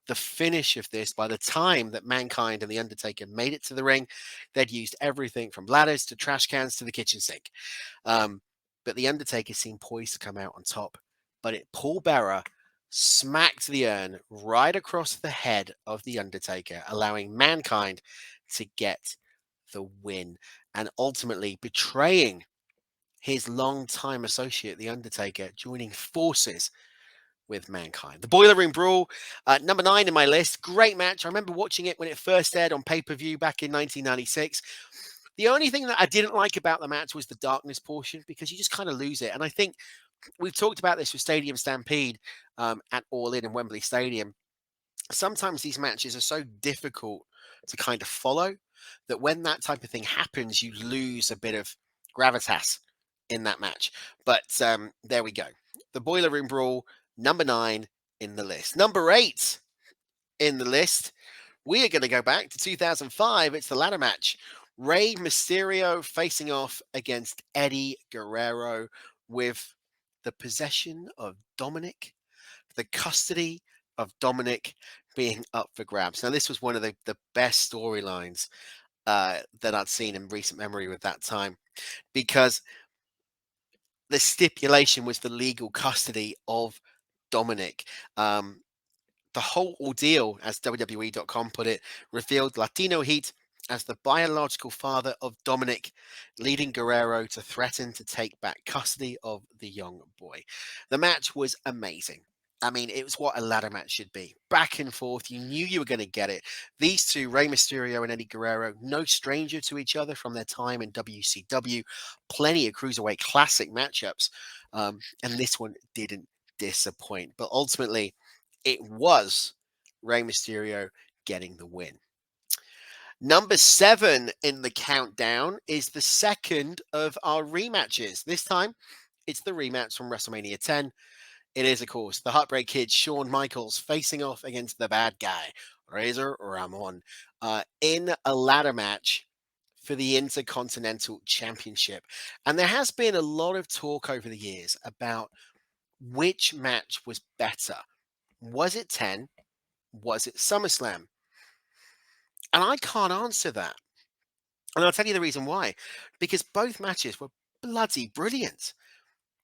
the finish of this, by the time that Mankind and The Undertaker made it to the ring, they'd used everything from ladders to trash cans to the kitchen sink. But The Undertaker seemed poised to come out on top. But Paul Bearer smacked the urn right across the head of The Undertaker, allowing Mankind to get the win and ultimately betraying his longtime associate, The Undertaker, joining forces with Mankind. The Boiler Room Brawl, number 9 in my list. Great match. I remember watching it when it first aired on pay-per-view back in 1996. The only thing that I didn't like about the match was the darkness portion, because you just kind of lose it. And I think we've talked about this with Stadium Stampede at All In Wembley Stadium. Sometimes these matches are so difficult to kind of follow that when that type of thing happens, you lose a bit of gravitas in that match. But there we go. The Boiler Room Brawl, number 9 in the list. Number 8 in the list, we are going to go back to 2005. It's the ladder match. Rey Mysterio facing off against Eddie Guerrero with the possession of Dominic, the custody of Dominic being up for grabs. Now, this was one of the best storylines that I'd seen in recent memory with that time, because the stipulation was the legal custody of Dominic. The whole ordeal, as WWE.com put it, revealed Latino Heat as the biological father of Dominic, leading Guerrero to threaten to take back custody of the young boy. The match was amazing. I mean, it was what a ladder match should be. Back and forth. You knew you were going to get it. These two, Rey Mysterio and Eddie Guerrero, no stranger to each other from their time in WCW. Plenty of Cruiserweight Classic matchups. And this one didn't disappoint. But ultimately, it was Rey Mysterio getting the win. Number 7 in the countdown is the second of our rematches. This time, it's the rematch from WrestleMania 10. It is, of course, the Heartbreak Kid, Shawn Michaels, facing off against the bad guy, Razor Ramon, in a ladder match for the Intercontinental Championship. And there has been a lot of talk over the years about which match was better. Was it 10? Was it SummerSlam? And I can't answer that. And I'll tell you the reason why. Because both matches were bloody brilliant.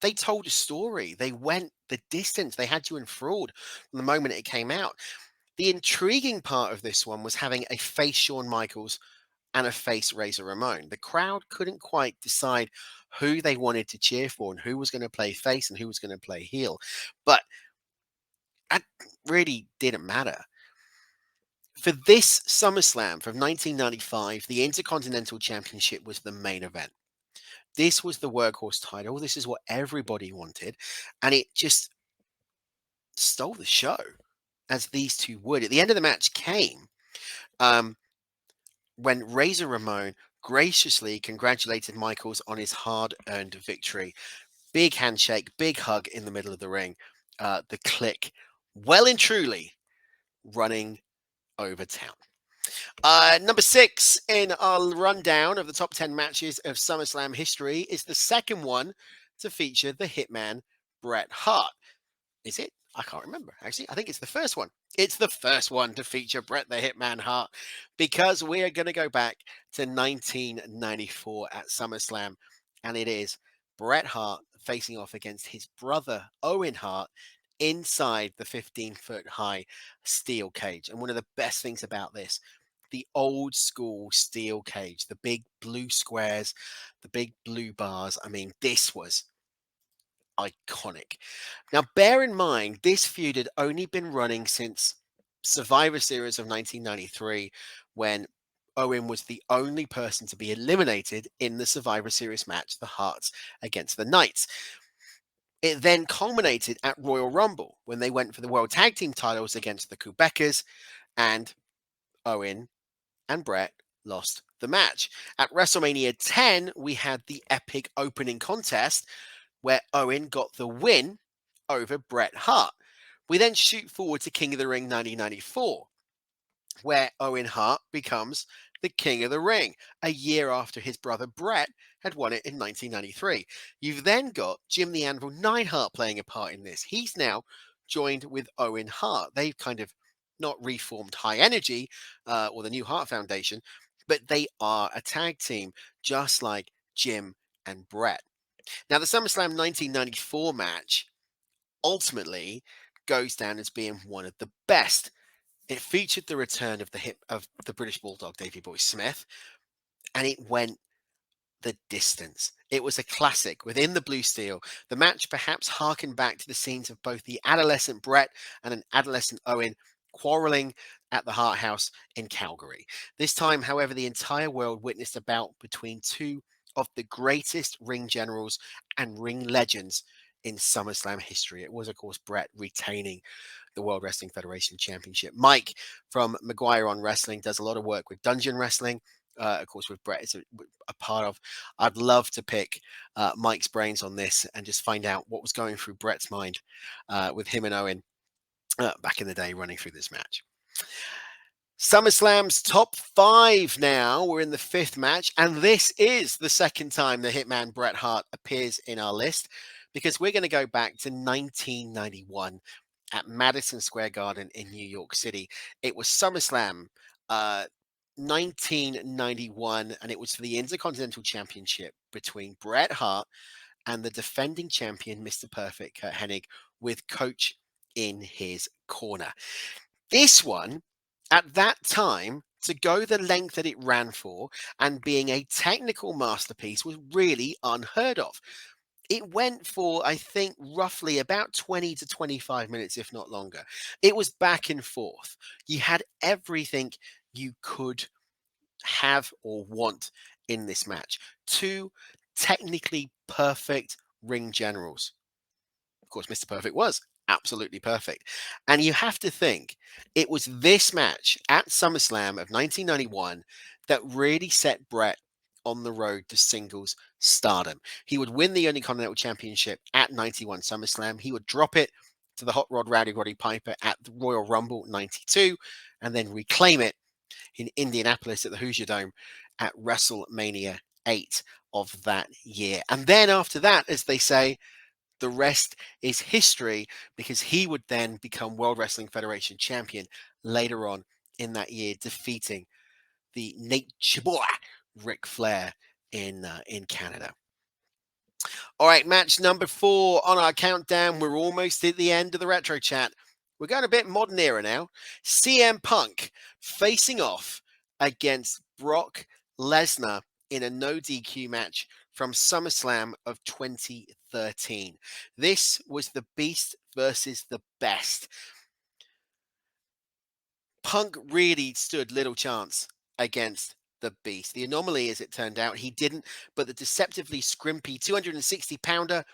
They told a story. They went the distance. They had you enthralled from the moment it came out. The intriguing part of this one was having a face Shawn Michaels and a face Razor Ramon. The crowd couldn't quite decide who they wanted to cheer for and who was going to play face and who was going to play heel. But that really didn't matter. For this SummerSlam from 1995, the Intercontinental Championship was the main event. This was the workhorse title. This is what everybody wanted. And it just stole the show, as these two would. At the end of the match came when Razor Ramon graciously congratulated Michaels on his hard-earned victory. Big handshake, big hug in the middle of the ring. The Click, well and truly running over town. Number 6 in our rundown of the top 10 matches of SummerSlam history is the second one to feature the Hitman, Bret Hart. Is it? I can't remember, actually. I think it's the first one. It's the first one to feature Bret the Hitman Hart, because we are going to go back to 1994 at SummerSlam, and it is Bret Hart facing off against his brother, Owen Hart, inside the 15-foot high steel cage. And one of the best things about this, the old school steel cage, the big blue squares, the big blue bars. I mean, this was iconic. Now, bear in mind, this feud had only been running since Survivor Series of 1993, when Owen was the only person to be eliminated in the Survivor Series match, the Hearts against the Knights. It then culminated at Royal Rumble, when they went for the World Tag Team titles against the Quebecers, and Owen and Bret lost the match. At WrestleMania 10, we had the epic opening contest where Owen got the win over Bret Hart. We then shoot forward to King of the Ring 1994, where Owen Hart becomes the King of the Ring, a year after his brother Bret had won it in 1993. You've then got Jim the Anvil Neidhart playing a part in this. He's now joined with Owen Hart. They've kind of not reformed High Energy or the New Heart Foundation, but they are a tag team, just like Jim and Bret. Now, the SummerSlam 1994 match ultimately goes down as being one of the best. It featured the return of the British Bulldog, Davey Boy Smith, and it went the distance. It was a classic within the blue steel. The match perhaps harkened back to the scenes of both the adolescent Brett and an adolescent Owen quarreling at the Hart House in Calgary. This time, however, the entire world witnessed a bout between two of the greatest ring generals and ring legends in SummerSlam history. It was, of course, Brett retaining the World Wrestling Federation Championship. Mike from McGuire on Wrestling does a lot of work with Dungeon Wrestling. Of course, with Brett is a part of. I'd love to pick Mike's brains on this and just find out what was going through Brett's mind with him and Owen back in the day running through this match. SummerSlam's top 5 now. We're in the 5th match, and this is the second time the Hitman Bret Hart appears in our list because we're going to go back to 1991 at Madison Square Garden in New York City. It was SummerSlam 1991, and it was for the Intercontinental Championship between Bret Hart and the defending champion, Mr. Perfect, Kurt Hennig, with Coach in his corner. This one, at that time, to go the length that it ran for and being a technical masterpiece was really unheard of. It went for, I think, roughly about 20 to 25 minutes, if not longer. It was back and forth. You had everything you could have or want in this match. Two technically perfect ring generals. Of course, Mr. Perfect was absolutely perfect. And you have to think it was this match at SummerSlam of 1991 that really set Bret on the road to singles stardom. He would win the Intercontinental Championship at 91 SummerSlam. He would drop it to the Hot Rod Rowdy Roddy Piper at the Royal Rumble 92 and then reclaim it in Indianapolis at the Hoosier Dome at WrestleMania 8 of that year. And then after that, as they say, the rest is history because he would then become World Wrestling Federation champion later on in that year, defeating the Nature Boy Ric Flair in Canada. All right, match number 4 on our countdown. We're almost at the end of the retro chat. We're going a bit modern era now. CM Punk facing off against Brock Lesnar in a no DQ match from SummerSlam of 2013. This was the Beast versus the Best. Punk really stood little chance against the Beast. The anomaly, as it turned out, he didn't, but the deceptively scrimpy 260-pounder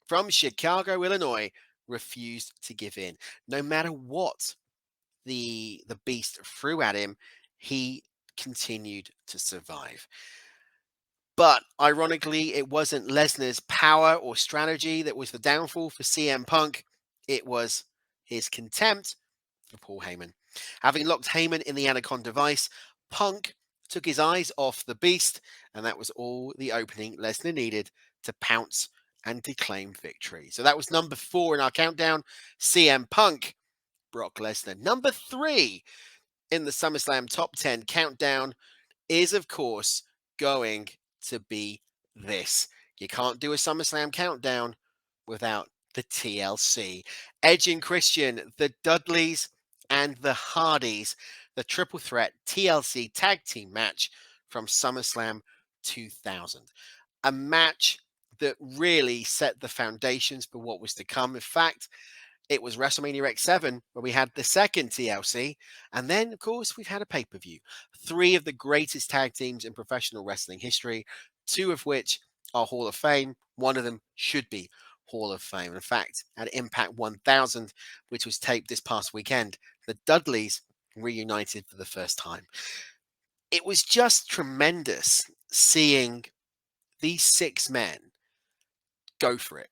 from Chicago, Illinois, refused to give in. No matter what the Beast threw at him, he continued to survive. But ironically, it wasn't Lesnar's power or strategy that was the downfall for CM Punk. It was his contempt for Paul Heyman. Having locked Heyman in the Anaconda Vice, Punk took his eyes off the Beast, and that was all the opening Lesnar needed to pounce and declaim victory. So that was number 4 in our countdown, CM Punk, Brock Lesnar. Number 3 in the SummerSlam Top 10 countdown is, of course, going to be this. You can't do a SummerSlam countdown without the TLC. Edge and Christian, the Dudleys, and the Hardys, the triple threat TLC tag team match from SummerSlam 2000. A match that really set the foundations for what was to come. In fact, it was WrestleMania X7 where we had the second TLC. And then, of course, we've had a pay-per-view. 3 of the greatest tag teams in professional wrestling history, 2 of which are Hall of Fame. 1 of them should be Hall of Fame. In fact, at Impact 1000, which was taped this past weekend, the Dudleys reunited for the first time. It was just tremendous seeing these 6 men go for it.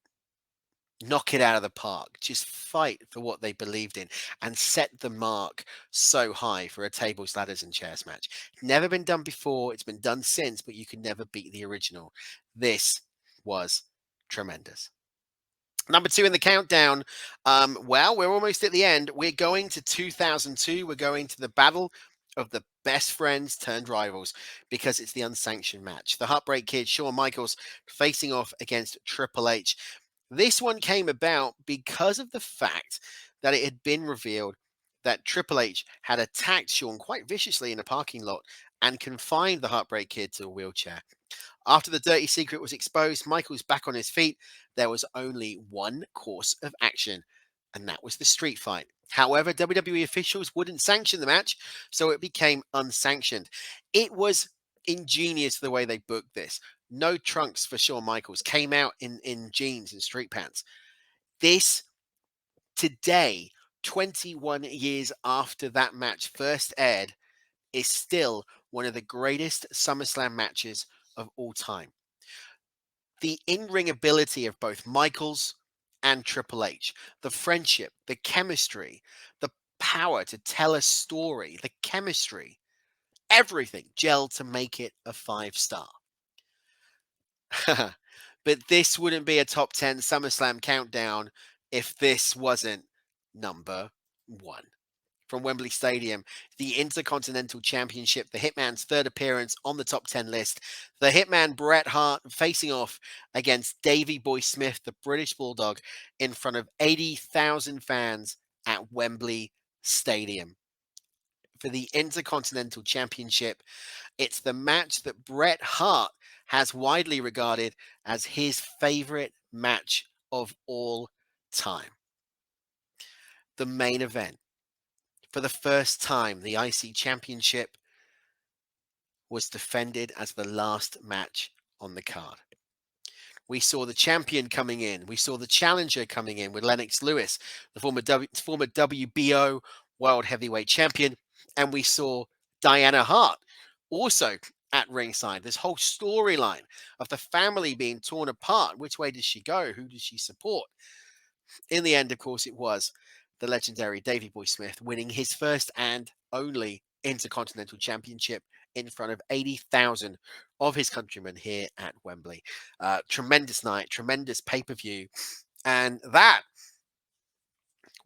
Knock it out of the park, just fight for what they believed in and set the mark so high for a tables, ladders and chairs match. Never been done before. It's been done since, but you can never beat the original. This was tremendous. Number 2 in the countdown. Well, we're almost at the end. We're going to 2002. We're going to the battle of the best friends turned rivals because it's the unsanctioned match. The Heartbreak Kid, Shawn Michaels, facing off against Triple H. This one came about because of the fact that it had been revealed that Triple H had attacked Shawn quite viciously in a parking lot and confined the Heartbreak Kid to a wheelchair. After the dirty secret was exposed, Michaels back on his feet. There was only one course of action, and that was the street fight. However, WWE officials wouldn't sanction the match, so it became unsanctioned. It was ingenious the way they booked this. No trunks for Shawn Michaels, came out in jeans and street pants. This today, 21 years after that match first aired, is still one of the greatest SummerSlam matches of all time. The in-ring ability of both Michaels and Triple H, the friendship, the chemistry, the power to tell a story, the chemistry, everything gelled to make it a 5-star. But this wouldn't be a top 10 SummerSlam countdown if this wasn't number 1. From Wembley Stadium, the Intercontinental Championship, the Hitman's third appearance on the top 10 list. The Hitman Bret Hart facing off against Davey Boy Smith, the British Bulldog, in front of 80,000 fans at Wembley Stadium. For the Intercontinental Championship, it's the match that Bret Hart has widely regarded as his favorite match of all time. The main event. For the first time, the IC Championship was defended as the last match on the card. We saw the champion coming in. We saw the challenger coming in with Lennox Lewis, the former WBO World Heavyweight Champion. And we saw Diana Hart also at ringside. This whole storyline of the family being torn apart. Which way does she go? Who does she support? In the end, of course, it was the legendary Davey Boy Smith winning his first and only Intercontinental Championship in front of 80,000 of his countrymen here at Wembley. Tremendous night, tremendous pay-per-view. And that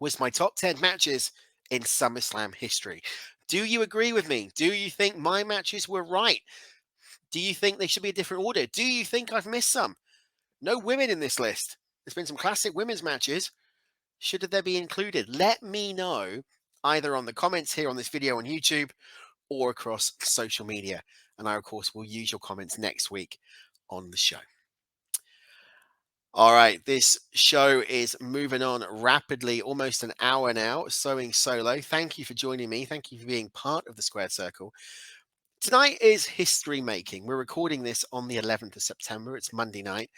was my top 10 matches in SummerSlam history. Do you agree with me? Do you think my matches were right? Do you think they should be a different order? Do you think I've missed some? No women in this list. There's been some classic women's matches. Should they be included? Let me know either on the comments here on this video on YouTube or across social media. And I, of course, will use your comments next week on the show. All right, this show is moving on rapidly, almost an hour now, Sewing Solo. Thank you for joining me. Thank you for being part of the Squared Circle. Tonight is history making. We're recording this on the 11th of September. It's Monday night,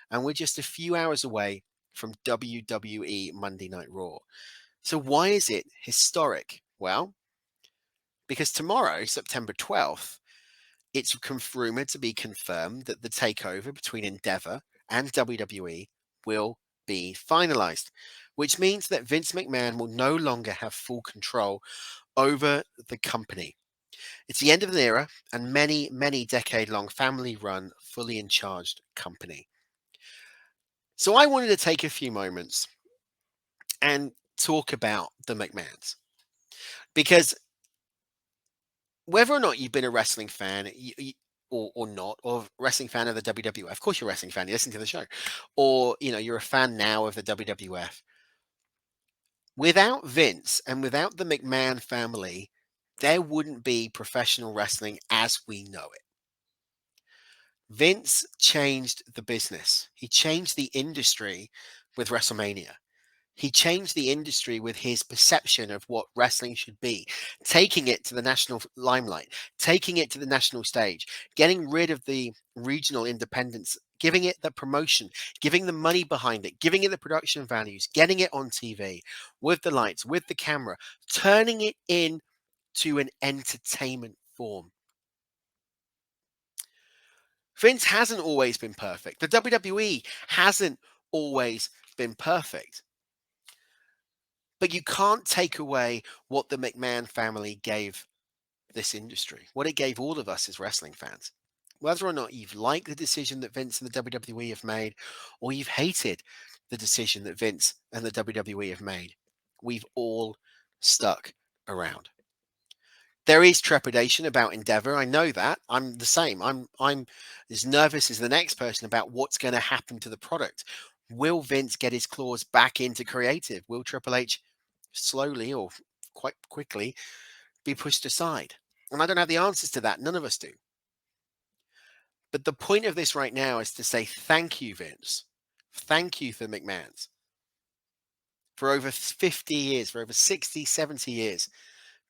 and we're just a few hours away from WWE Monday Night Raw. So why is it historic? Well, because tomorrow, September 12th, it's rumored to be confirmed that the takeover between Endeavor and WWE will be finalized, which means that Vince McMahon will no longer have full control over the company. It's the end of an era and many decade-long family-run, fully in charge company. So I wanted to take a few moments and talk about the McMahons, because whether or not you've been a wrestling fan or not, or wrestling fan of the WWF, of course you're a wrestling fan, you listen to the show, or you're a fan now of the WWF. Without Vince and without the McMahon family, there wouldn't be professional wrestling as we know it. Vince changed the business. He changed the industry with WrestleMania. He changed the industry with his perception of what wrestling should be, taking it to the national limelight, taking it to the national stage, getting rid of the regional independence, giving it the promotion, giving the money behind it, giving it the production values, getting it on TV with the lights, with the camera, turning it into an entertainment form. Vince hasn't always been perfect. The WWE hasn't always been perfect. But you can't take away what the McMahon family gave this industry, what it gave all of us as wrestling fans. Whether or not you've liked the decision that Vince and the WWE have made, or you've hated the decision that Vince and the WWE have made, we've all stuck around. There is trepidation about Endeavor. I know that. I'm the same. I'm as nervous as the next person about what's going to happen to the product. Will Vince get his claws back into creative? Will Triple H slowly or quite quickly be pushed aside? And I don't have the answers to that. None of us do. But the point of this right now is to say thank you, Vince. Thank you for McMahon's. For over 50 years, for over 60, 70 years,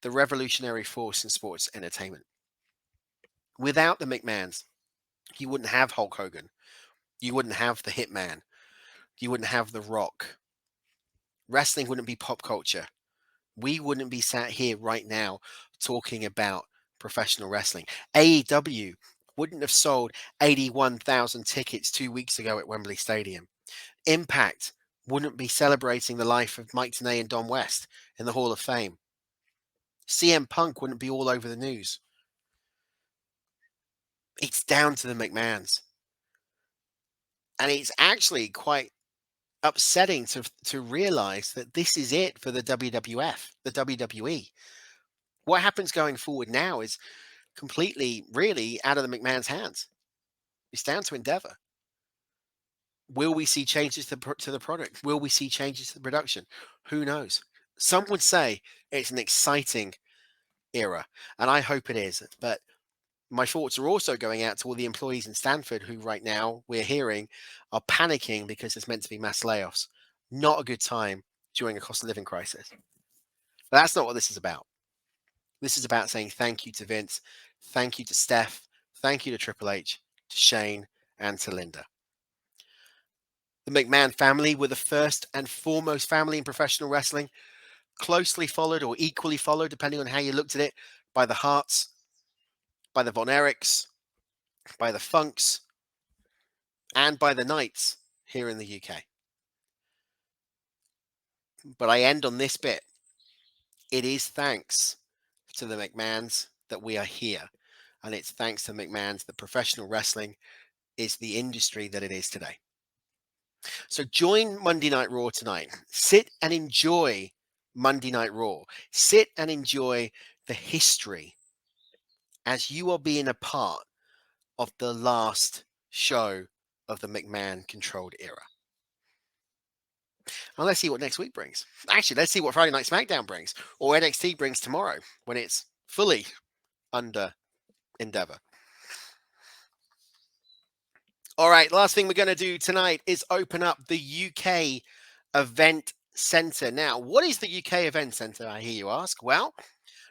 the revolutionary force in sports entertainment. Without the McMahons, you wouldn't have Hulk Hogan. You wouldn't have the Hitman. You wouldn't have The Rock. Wrestling wouldn't be pop culture. We wouldn't be sat here right now talking about professional wrestling. AEW wouldn't have sold 81,000 tickets 2 weeks ago at Wembley Stadium. Impact wouldn't be celebrating the life of Mike Tenay and Don West in the Hall of Fame. CM Punk wouldn't be all over the news. It's down to the McMahons. And it's actually quite upsetting to realize that this is it for the WWF, the WWE. What happens going forward now is completely, really out of the McMahon's hands. It's down to Endeavor. Will we see changes to the product? Will we see changes to the production? Who knows? Some would say it's an exciting era, and I hope it is. But my thoughts are also going out to all the employees in Stanford who right now we're hearing are panicking because there's meant to be mass layoffs. Not a good time during a cost of living crisis. But that's not what this is about. This is about saying thank you to Vince, thank you to Steph, thank you to Triple H, to Shane, and to Linda. The McMahon family were the first and foremost family in professional wrestling, closely followed or equally followed, depending on how you looked at it, by the Harts, by the Von Erichs, by the Funks, and by the Knights here in the UK. But I end on this bit. It is thanks to the McMahons that we are here. And it's thanks to McMahon's that professional wrestling is the industry that it is today. So join Monday Night Raw tonight. Sit and enjoy Monday Night Raw. Sit and enjoy the history as you are being a part of the last show of the McMahon-controlled era. And let's see what next week brings. Actually, let's see what Friday Night SmackDown brings, or NXT brings tomorrow when it's fully under Endeavor. All right, last thing we're going to do tonight is open up the UK Event Centre. Now, what is the UK Event Centre, I hear you ask? Well,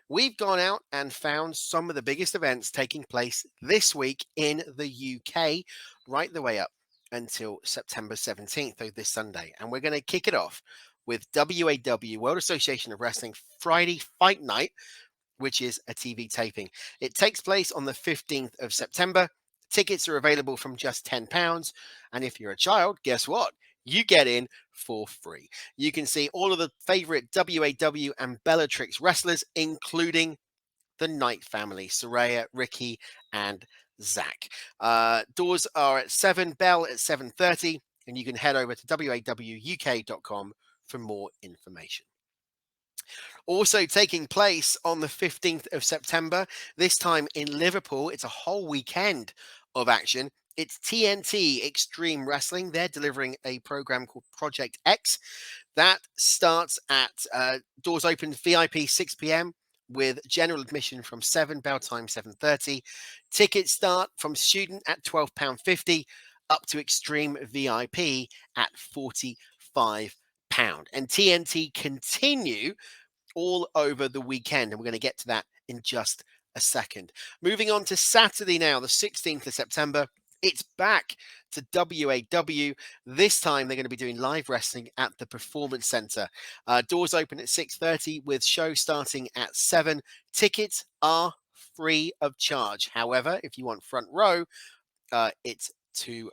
we've gone out and found some of the biggest events taking place this week in the UK, right the way up until September 17th, so this Sunday. And we're going to kick it off with WAW, World Association of Wrestling, Friday Fight Night, which is a TV taping. It takes place on the 15th of September. Tickets are available from just £10. And if you're a child, guess what? You get in for free. You can see all of the favorite WAW and Bellatrix wrestlers, including the Knight family, Saraya, Ricky, and Zach. Doors are at 7, bell at 7:30, and you can head over to wawuk.com for more information. Also taking place on the 15th of September, this time in Liverpool. It's a whole weekend of action. It's TNT Extreme Wrestling. They're delivering a program called Project X. That starts at doors open VIP 6 p.m. with general admission from 7, bell time 7:30. Tickets start from student at £12.50 up to Extreme VIP at £45. And TNT continue all over the weekend, and we're going to get to that in just a second. Moving on to Saturday now, the 16th of September. It's back to WAW. This time they're going to be doing live wrestling at the Performance Center. Doors open at 6:30 with show starting at 7. Tickets are free of charge. However, if you want front row, it's £2.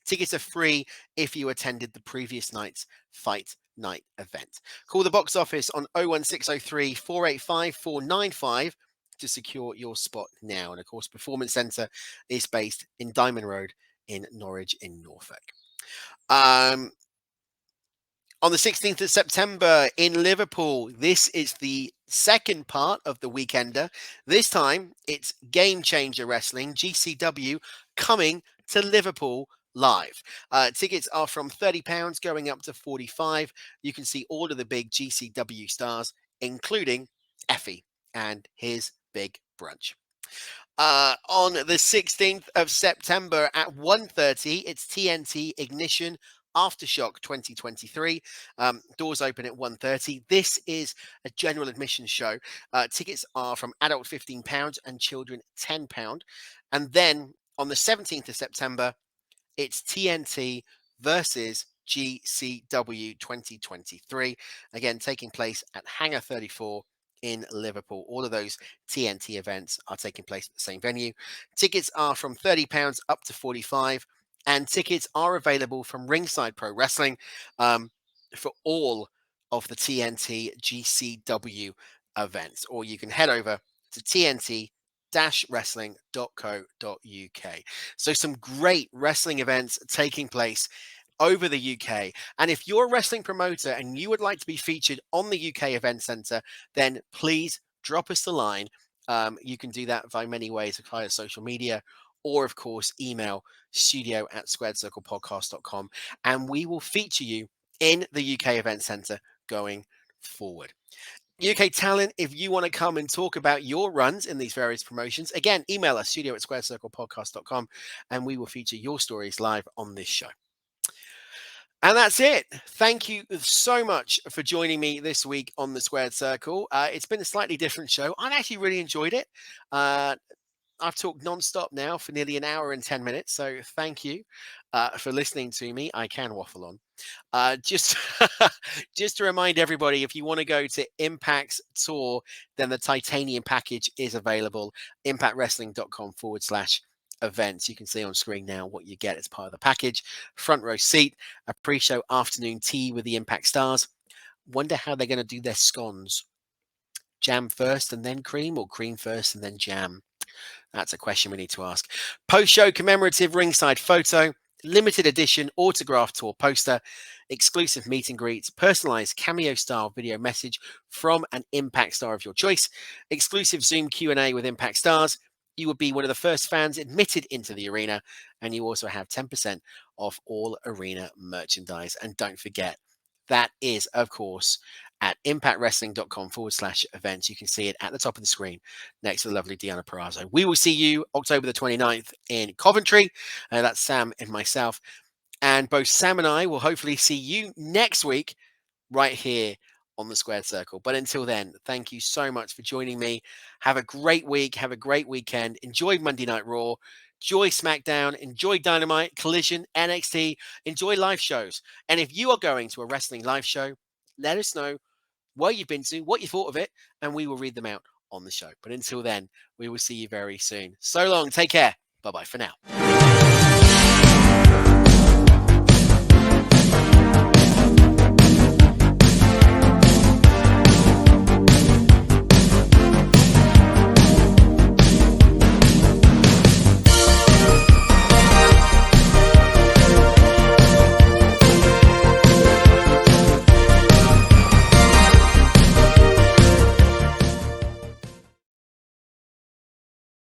Tickets are free if you attended the previous night's Fight Night event. Call the box office on 01603 485 495 to secure your spot now. And of course, Performance Centre is based in Diamond Road in Norwich in Norfolk. On the 16th of September in Liverpool, this is the second part of the Weekender. This time, it's Game Changer Wrestling, GCW, coming to Liverpool live. Tickets are from £30 going up to £45. You can see all of the big GCW stars, including Effie and his Big Brunch. On the 16th of September at 1:30, it's TNT Ignition Aftershock 2023. Doors open at 1:30. This is a general admission show. Tickets are from adult £15 and children £10. And then on the 17th of September, it's TNT versus GCW 2023. Again, taking place at Hangar 34 in Liverpool. All of those TNT events are taking place at the same venue. Tickets are from £30 up to 45, and tickets are available from Ringside Pro Wrestling for all of the TNT GCW events. Or you can head over to TNT-wrestling.co.uk. So some great wrestling events taking place over the UK. And if you're a wrestling promoter and you would like to be featured on the UK Event Centre, then please drop us the line. You can do that via many ways, via social media, or of course, email studio@squaredcirclepodcast.com, and we will feature you in the UK Event Centre going forward. UK talent, if you want to come and talk about your runs in these various promotions, again, email us studio@squaredcirclepodcast.com, and we will feature your stories live on this show. And that's it. Thank you so much for joining me this week on the Squared Circle. It's been a slightly different show. I've actually really enjoyed it. I've talked nonstop now for nearly an hour and 10 minutes. So thank you for listening to me. I can waffle on. Just to remind everybody, if you want to go to Impact's tour, then the titanium package is available. impactwrestling.com/events. You can see on screen now what you get as part of the package. Front row seat, a pre-show afternoon tea with the Impact stars. Wonder how they're going to do their scones. Jam first and then cream, or cream first and then jam? That's a question we need to ask. Post-show commemorative ringside photo, limited edition autograph tour poster, exclusive meet and greets, personalized cameo-style video message from an Impact star of your choice, exclusive Zoom Q&A with Impact stars. You will be one of the first fans admitted into the arena, and you also have 10% off all arena merchandise. And don't forget, that is, of course, at impactwrestling.com/events. You can see it at the top of the screen next to the lovely Deanna Perrazzo. We will see you October the 29th in Coventry. That's Sam and myself. And both Sam and I will hopefully see you next week right here on the Squared Circle. But until then, thank you so much for joining me. Have a great week. Have a great weekend. Enjoy Monday Night Raw. Enjoy SmackDown. Enjoy Dynamite, Collision, NXT. Enjoy live shows. And if you are going to a wrestling live show, let us know where you've been to, what you thought of it, and we will read them out on the show. But until then, we will see you very soon. So long. Take care. Bye-bye for now.